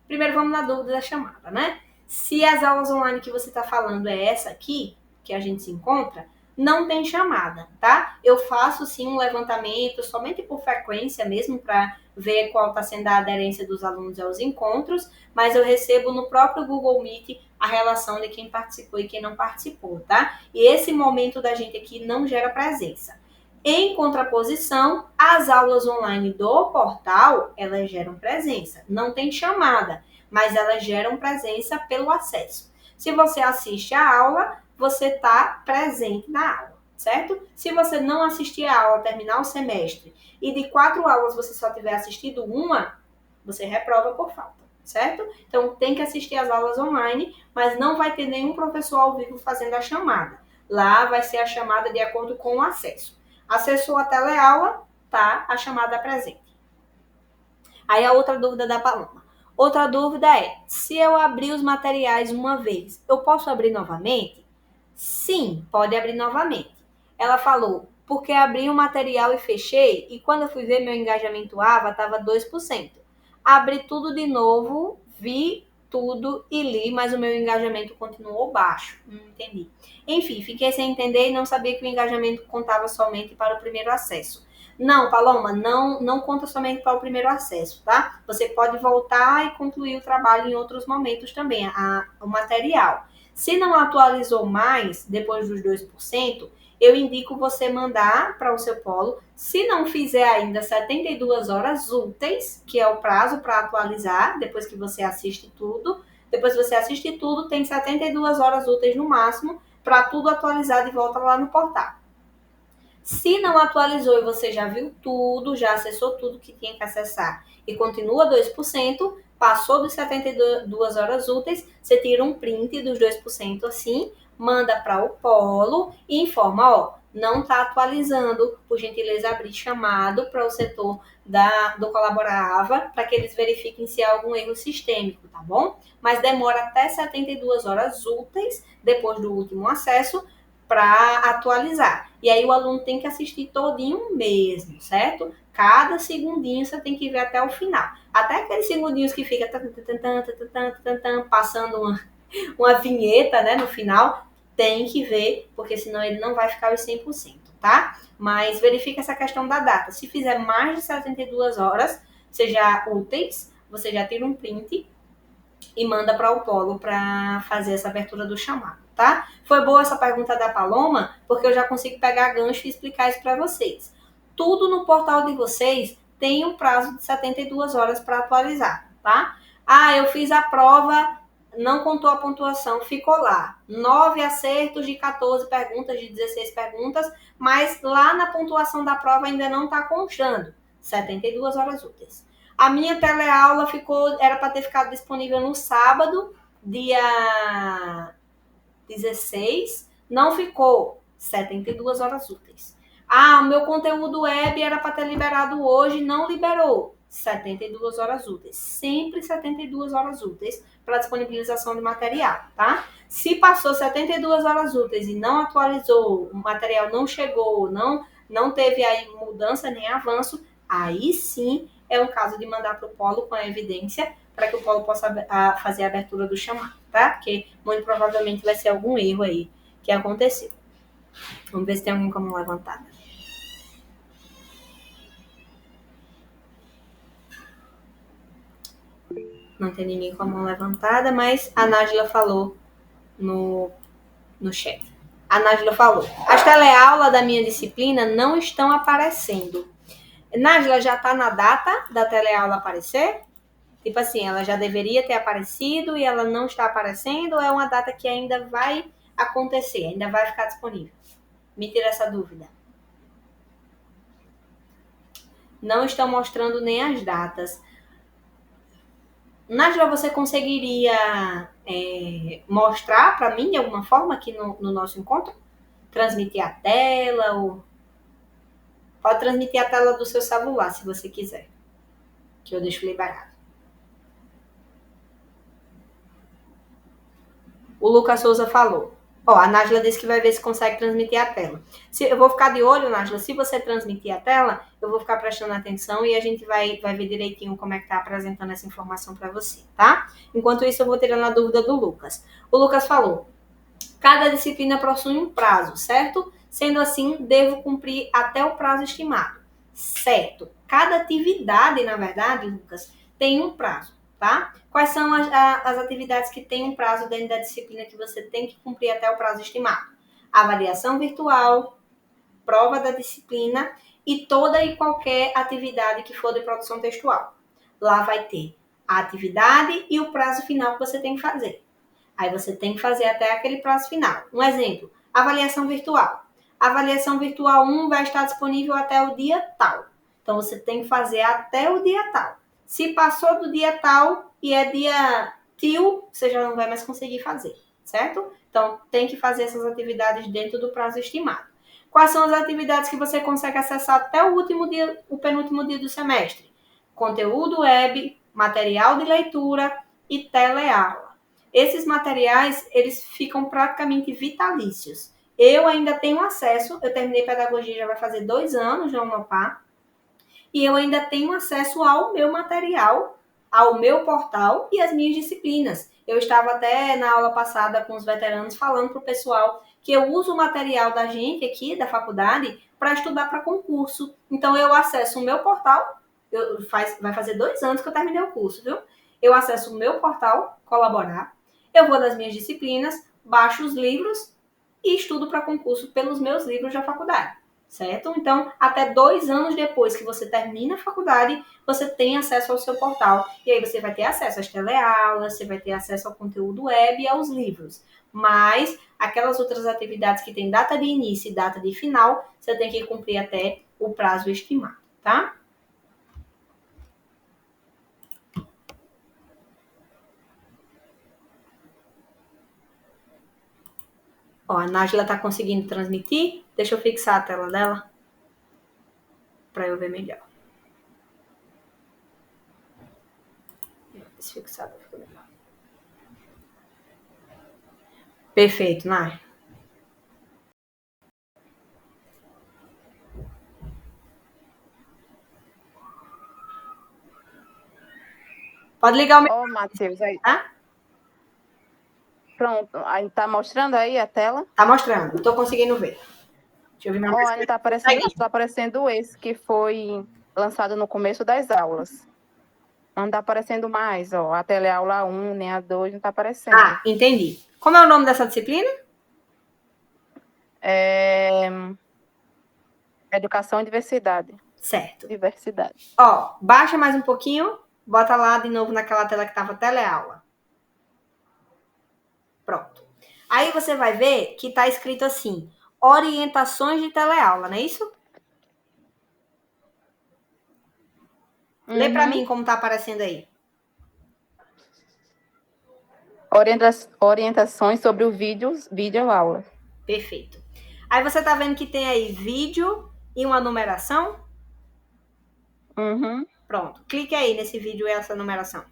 Primeiro vamos na dúvida da chamada, né? Se as aulas online que você está falando é essa aqui, que a gente se encontra, não tem chamada, tá? Eu faço sim um levantamento somente por frequência mesmo para ver qual está sendo a aderência dos alunos aos encontros, mas eu recebo no próprio Google Meet a relação de quem participou e quem não participou, tá? E esse momento da gente aqui não gera presença. Em contraposição, as aulas online do portal, elas geram presença. Não tem chamada, mas elas geram presença pelo acesso. Se você assiste a aula, você está presente na aula, certo? Se você não assistir a aula, terminar o semestre, e de 4 aulas você só tiver assistido uma, você reprova por falta, certo? Então, tem que assistir as aulas online, mas não vai ter nenhum professor ao vivo fazendo a chamada. Lá vai ser a chamada de acordo com o acesso. Acessou a teleaula, tá a chamada presente. Aí a outra dúvida da Paloma. Outra dúvida é, se eu abrir os materiais uma vez, eu posso abrir novamente? Sim, pode abrir novamente. Ela falou, porque abri o material e fechei, e quando eu fui ver meu engajamento AVA, estava 2%. Abri tudo de novo, vi tudo e li, mas o meu engajamento continuou baixo. Não entendi. Enfim, fiquei sem entender e não sabia que o engajamento contava somente para o primeiro acesso. Não, Paloma, não conta somente para o primeiro acesso, tá? Você pode voltar e concluir o trabalho em outros momentos também, o material. Se não atualizou mais, depois dos 2%, eu indico você mandar para o seu polo. Se não fizer ainda 72 horas úteis, que é o prazo para atualizar, depois que você assiste tudo, tem 72 horas úteis no máximo para tudo atualizar de volta lá no portal. Se não atualizou e você já viu tudo, já acessou tudo que tinha que acessar e continua 2%, passou dos 72 horas úteis, você tira um print dos 2% assim, manda para o polo e informa, ó, não está atualizando, por gentileza abrir chamado para o setor do Colaborava, para que eles verifiquem se há algum erro sistêmico, tá bom? Mas demora até 72 horas úteis, depois do último acesso, para atualizar. E aí o aluno tem que assistir todinho mesmo, certo? Cada segundinho você tem que ver até o final. Até aqueles segundinhos que fica passando uma vinheta, né, no final, tem que ver, porque senão ele não vai ficar os 100%, tá? Mas verifica essa questão da data. Se fizer mais de 72 horas, seja úteis, você já tira um print e manda para o polo para fazer essa abertura do chamado, tá? Foi boa essa pergunta da Paloma, porque eu já consigo pegar gancho e explicar isso para vocês. Tudo no portal de vocês tem um prazo de 72 horas para atualizar, tá? Ah, eu fiz a prova, não contou a pontuação, ficou lá. 9 acertos de 14 perguntas, de 16 perguntas, mas lá na pontuação da prova ainda não está constando. 72 horas úteis. A minha teleaula era para ter ficado disponível no sábado, dia 16, não ficou. 72 horas úteis. Ah, o meu conteúdo web era para ter liberado hoje, não liberou. 72 horas úteis. Sempre 72 horas úteis para disponibilização de material, tá? Se passou 72 horas úteis e não atualizou, o material não chegou, não teve aí mudança nem avanço, aí sim é o caso de mandar para o polo com a evidência para que o polo possa fazer a abertura do chamado, tá? Porque muito provavelmente vai ser algum erro aí que aconteceu. Vamos ver se tem alguém com a mão levantada. Não tem ninguém com a mão levantada, mas a Nájila falou no chat. A Nájila falou, as teleaulas da minha disciplina não estão aparecendo. Nájila, já está na data da teleaula aparecer? Tipo assim, ela já deveria ter aparecido e ela não está aparecendo, ou é uma data que ainda vai acontecer, ainda vai ficar disponível? Me tira essa dúvida. Não estão mostrando nem as datas. Nájila, você conseguiria mostrar para mim de alguma forma aqui no nosso encontro? Transmitir a tela? Ou... Pode transmitir a tela do seu celular, se você quiser, que eu deixo liberado. O Lucas Souza falou. Ó, a Nájila disse que vai ver se consegue transmitir a tela. Eu vou ficar de olho, Nájila, se você transmitir a tela, eu vou ficar prestando atenção e a gente vai ver direitinho como é que tá apresentando essa informação para você, tá? Enquanto isso, eu vou tirando a dúvida do Lucas. O Lucas falou, cada disciplina possui um prazo, certo? Sendo assim, devo cumprir até o prazo estimado. Certo. Cada atividade, na verdade, Lucas, tem um prazo, tá? Quais são as atividades que têm um prazo dentro da disciplina que você tem que cumprir até o prazo estimado? Avaliação virtual, prova da disciplina e toda e qualquer atividade que for de produção textual. Lá vai ter a atividade e o prazo final que você tem que fazer. Aí você tem que fazer até aquele prazo final. Um exemplo, avaliação virtual. A avaliação virtual 1 vai estar disponível até o dia tal. Então, você tem que fazer até o dia tal. Se passou do dia tal e é dia tio, você já não vai mais conseguir fazer, certo? Então, tem que fazer essas atividades dentro do prazo estimado. Quais são as atividades que você consegue acessar até o último dia, o penúltimo dia do semestre? Conteúdo web, material de leitura e teleaula. Esses materiais, eles ficam praticamente vitalícios. Eu ainda tenho acesso, eu terminei pedagogia já vai fazer 2 anos na Unopar, e eu ainda tenho acesso ao meu material, ao meu portal e às minhas disciplinas. Eu estava até na aula passada com os veteranos falando para o pessoal que eu uso o material da gente aqui, da faculdade, para estudar para concurso. Então, eu acesso o meu portal, vai fazer 2 anos que eu terminei o curso, viu? Eu acesso o meu portal, Colaborar, eu vou nas minhas disciplinas, baixo os livros e estudo para concurso pelos meus livros da faculdade, certo? Então, até 2 anos depois que você termina a faculdade, você tem acesso ao seu portal. E aí você vai ter acesso às teleaulas, você vai ter acesso ao conteúdo web e aos livros. Mas aquelas outras atividades que têm data de início e data de final, você tem que cumprir até o prazo estimado, tá? Ó, a Nájila tá conseguindo transmitir. Deixa eu fixar a tela dela para eu ver melhor. Esse fixado ficou melhor. Perfeito, Nájila. Pode ligar o meu. Ó, Matheus, aí. Tá? Pronto, aí tá mostrando aí a tela? Tá mostrando, eu tô conseguindo ver. Deixa eu ver minha Ó, não tá aparecendo esse que foi lançado no começo das aulas. Não tá aparecendo mais, ó. A teleaula 1, nem a 2, não tá aparecendo. Ah, entendi. Como é o nome dessa disciplina? Educação e diversidade. Certo. Diversidade. Ó, baixa mais um pouquinho, bota lá de novo naquela tela que tava teleaula. Pronto. Aí você vai ver que tá escrito assim, orientações de teleaula, não é isso? Lê pra mim como tá aparecendo aí. Orientações sobre o vídeo aula. Perfeito. Aí você tá vendo que tem aí vídeo e uma numeração? Uhum. Pronto. Clique aí nesse vídeo e essa numeração.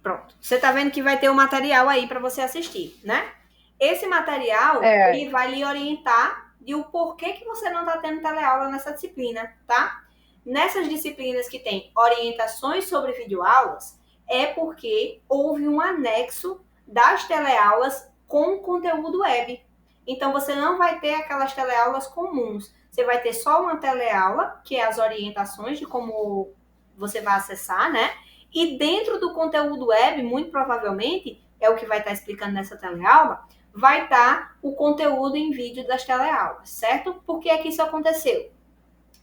Pronto. Você tá vendo que vai ter um material aí para você assistir, né? Esse material, ele vai lhe orientar de o porquê que você não tá tendo teleaula nessa disciplina, tá? Nessas disciplinas que tem orientações sobre videoaulas, é porque houve um anexo das teleaulas com conteúdo web. Então, você não vai ter aquelas teleaulas comuns. Você vai ter só uma teleaula, que é as orientações de como você vai acessar, né? E dentro do conteúdo web, muito provavelmente, é o que vai estar explicando nessa teleaula, vai estar o conteúdo em vídeo das teleaulas, certo? Por que é que isso aconteceu?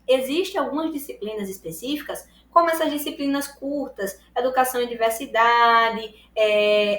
Existem algumas disciplinas específicas, como essas disciplinas curtas, educação e diversidade,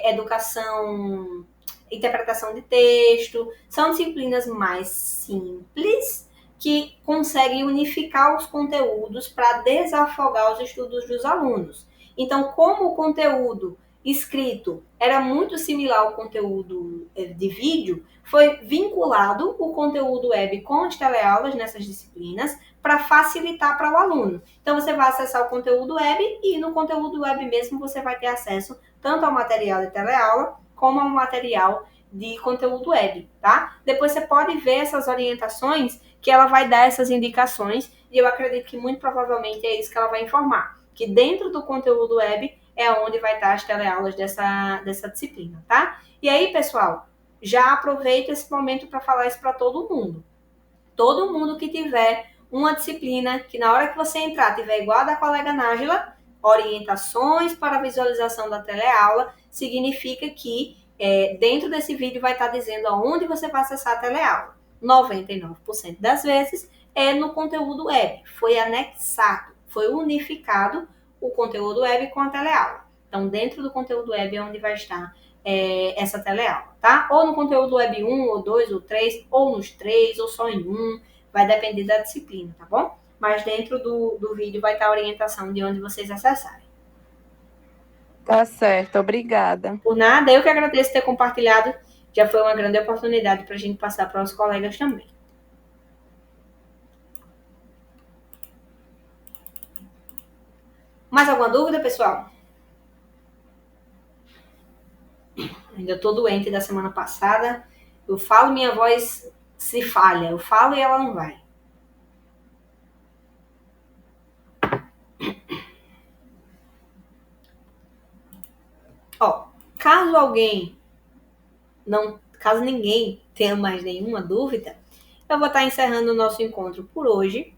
educação, interpretação de texto, são disciplinas mais simples que conseguem unificar os conteúdos para desafogar os estudos dos alunos. Então, como o conteúdo escrito era muito similar ao conteúdo de vídeo, foi vinculado o conteúdo web com as teleaulas nessas disciplinas para facilitar para o aluno. Então, você vai acessar o conteúdo web e no conteúdo web mesmo você vai ter acesso tanto ao material de teleaula como ao material de conteúdo web, tá? Depois você pode ver essas orientações que ela vai dar essas indicações e eu acredito que muito provavelmente é isso que ela vai informar, que dentro do conteúdo web é onde vai estar as teleaulas dessa disciplina, tá? E aí, pessoal, já aproveito esse momento para falar isso para todo mundo. Todo mundo que tiver uma disciplina que na hora que você entrar tiver igual a da colega Nájila, orientações para a visualização da teleaula, significa que dentro desse vídeo vai estar dizendo aonde você vai acessar a teleaula. 99% das vezes é no conteúdo web, foi anexado, foi unificado o conteúdo web com a teleaula. Então, dentro do conteúdo web é onde vai estar essa teleaula, tá? Ou no conteúdo web 1, ou 2, ou 3, ou nos 3, ou só em um, vai depender da disciplina, tá bom? Mas dentro do vídeo vai estar a orientação de onde vocês acessarem. Tá certo, obrigada. Por nada, eu que agradeço ter compartilhado, já foi uma grande oportunidade para a gente passar para os colegas também. Mais alguma dúvida, pessoal? Ainda estou doente da semana passada. Eu falo, minha voz se falha. Eu falo e ela não vai. Ó, caso ninguém tenha mais nenhuma dúvida, eu vou estar encerrando o nosso encontro por hoje,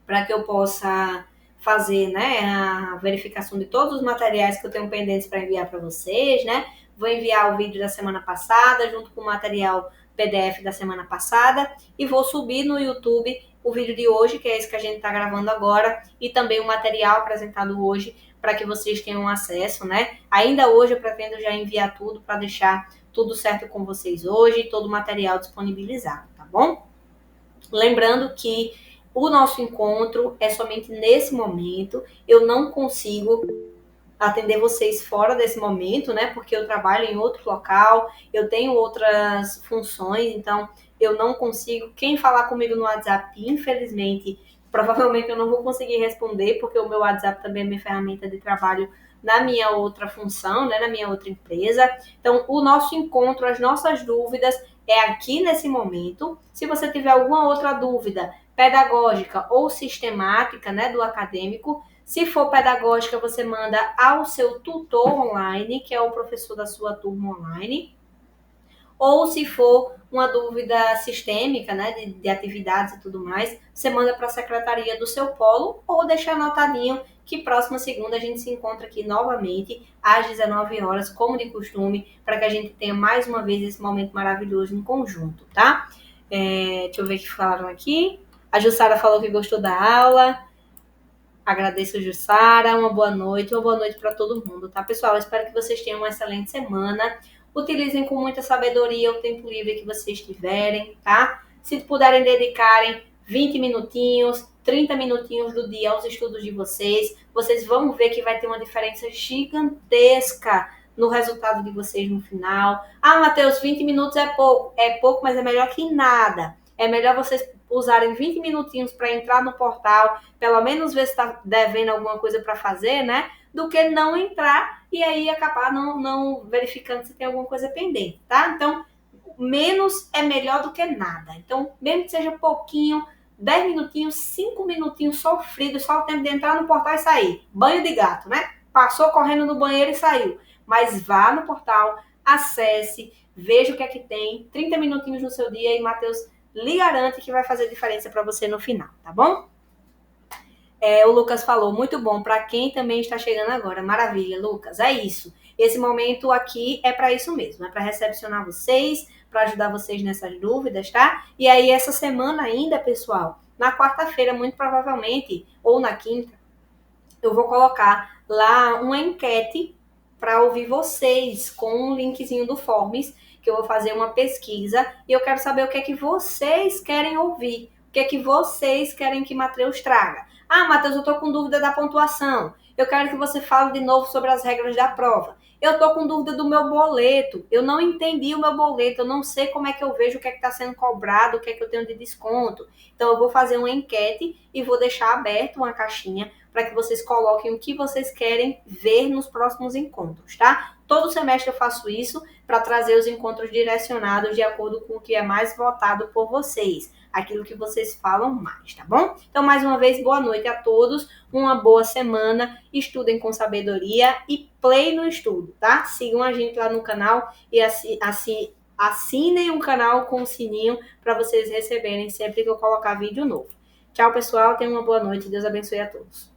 para que eu possa fazer, né, a verificação de todos os materiais que eu tenho pendentes para enviar para vocês, né? Vou enviar o vídeo da semana passada, junto com o material PDF da semana passada, e vou subir no YouTube o vídeo de hoje, que é esse que a gente está gravando agora, e também o material apresentado hoje, para que vocês tenham acesso, né? Ainda hoje eu pretendo já enviar tudo para deixar tudo certo com vocês hoje, todo o material disponibilizado, tá bom? Lembrando que o nosso encontro é somente nesse momento, eu não consigo atender vocês fora desse momento, né? Porque eu trabalho em outro local, eu tenho outras funções, então eu não consigo. Quem falar comigo no WhatsApp, infelizmente, provavelmente eu não vou conseguir responder, porque o meu WhatsApp também é minha ferramenta de trabalho na minha outra função, né? Na minha outra empresa. Então, o nosso encontro, as nossas dúvidas é aqui nesse momento. Se você tiver alguma outra dúvida pedagógica ou sistemática, né, do acadêmico, se for pedagógica, você manda ao seu tutor online, que é o professor da sua turma online. Ou se for uma dúvida sistêmica, né, de atividades e tudo mais, você manda para a secretaria do seu polo ou deixa anotadinho que próxima segunda a gente se encontra aqui novamente às 19 horas, como de costume, para que a gente tenha mais uma vez esse momento maravilhoso em conjunto, tá? Deixa eu ver o que falaram aqui. A Jussara falou que gostou da aula. Agradeço, Jussara. Uma boa noite para todo mundo, tá, pessoal? Eu espero que vocês tenham uma excelente semana. Utilizem com muita sabedoria o tempo livre que vocês tiverem, tá? Se puderem dedicarem 20 minutinhos, 30 minutinhos do dia aos estudos de vocês, vocês vão ver que vai ter uma diferença gigantesca no resultado de vocês no final. Ah, Matheus, 20 minutos é pouco. É pouco, mas é melhor que nada. É melhor vocês usarem 20 minutinhos para entrar no portal, pelo menos ver se está devendo alguma coisa para fazer, né? Do que não entrar e aí acabar não verificando se tem alguma coisa pendente, tá? Então, menos é melhor do que nada. Então, mesmo que seja pouquinho, 10 minutinhos, 5 minutinhos sofridos, só o tempo de entrar no portal e sair. Banho de gato, né? Passou correndo no banheiro e saiu. Mas vá no portal, acesse, veja o que é que tem, 30 minutinhos no seu dia e Matheus lhe garante que vai fazer diferença para você no final, tá bom? O Lucas falou, muito bom, para quem também está chegando agora. Maravilha, Lucas, é isso. Esse momento aqui é para isso mesmo, é para recepcionar vocês, para ajudar vocês nessas dúvidas, tá? E aí, essa semana ainda, pessoal, na quarta-feira, muito provavelmente, ou na quinta, eu vou colocar lá uma enquete para ouvir vocês com um linkzinho do Forms, que eu vou fazer uma pesquisa e eu quero saber o que é que vocês querem ouvir, o que é que vocês querem que Matheus traga. Ah, Matheus, eu estou com dúvida da pontuação. Eu quero que você fale de novo sobre as regras da prova. Eu estou com dúvida do meu boleto. Eu não entendi o meu boleto. Eu não sei como é que eu vejo o que é que está sendo cobrado, o que é que eu tenho de desconto. Então, eu vou fazer uma enquete e vou deixar aberto uma caixinha para que vocês coloquem o que vocês querem ver nos próximos encontros, tá? Todo semestre eu faço isso para trazer os encontros direcionados de acordo com o que é mais votado por vocês, aquilo que vocês falam mais, tá bom? Então, mais uma vez, boa noite a todos, uma boa semana, estudem com sabedoria e play no estudo, tá? Sigam a gente lá no canal e assinem o canal com o sininho para vocês receberem sempre que eu colocar vídeo novo. Tchau, pessoal, tenham uma boa noite, Deus abençoe a todos.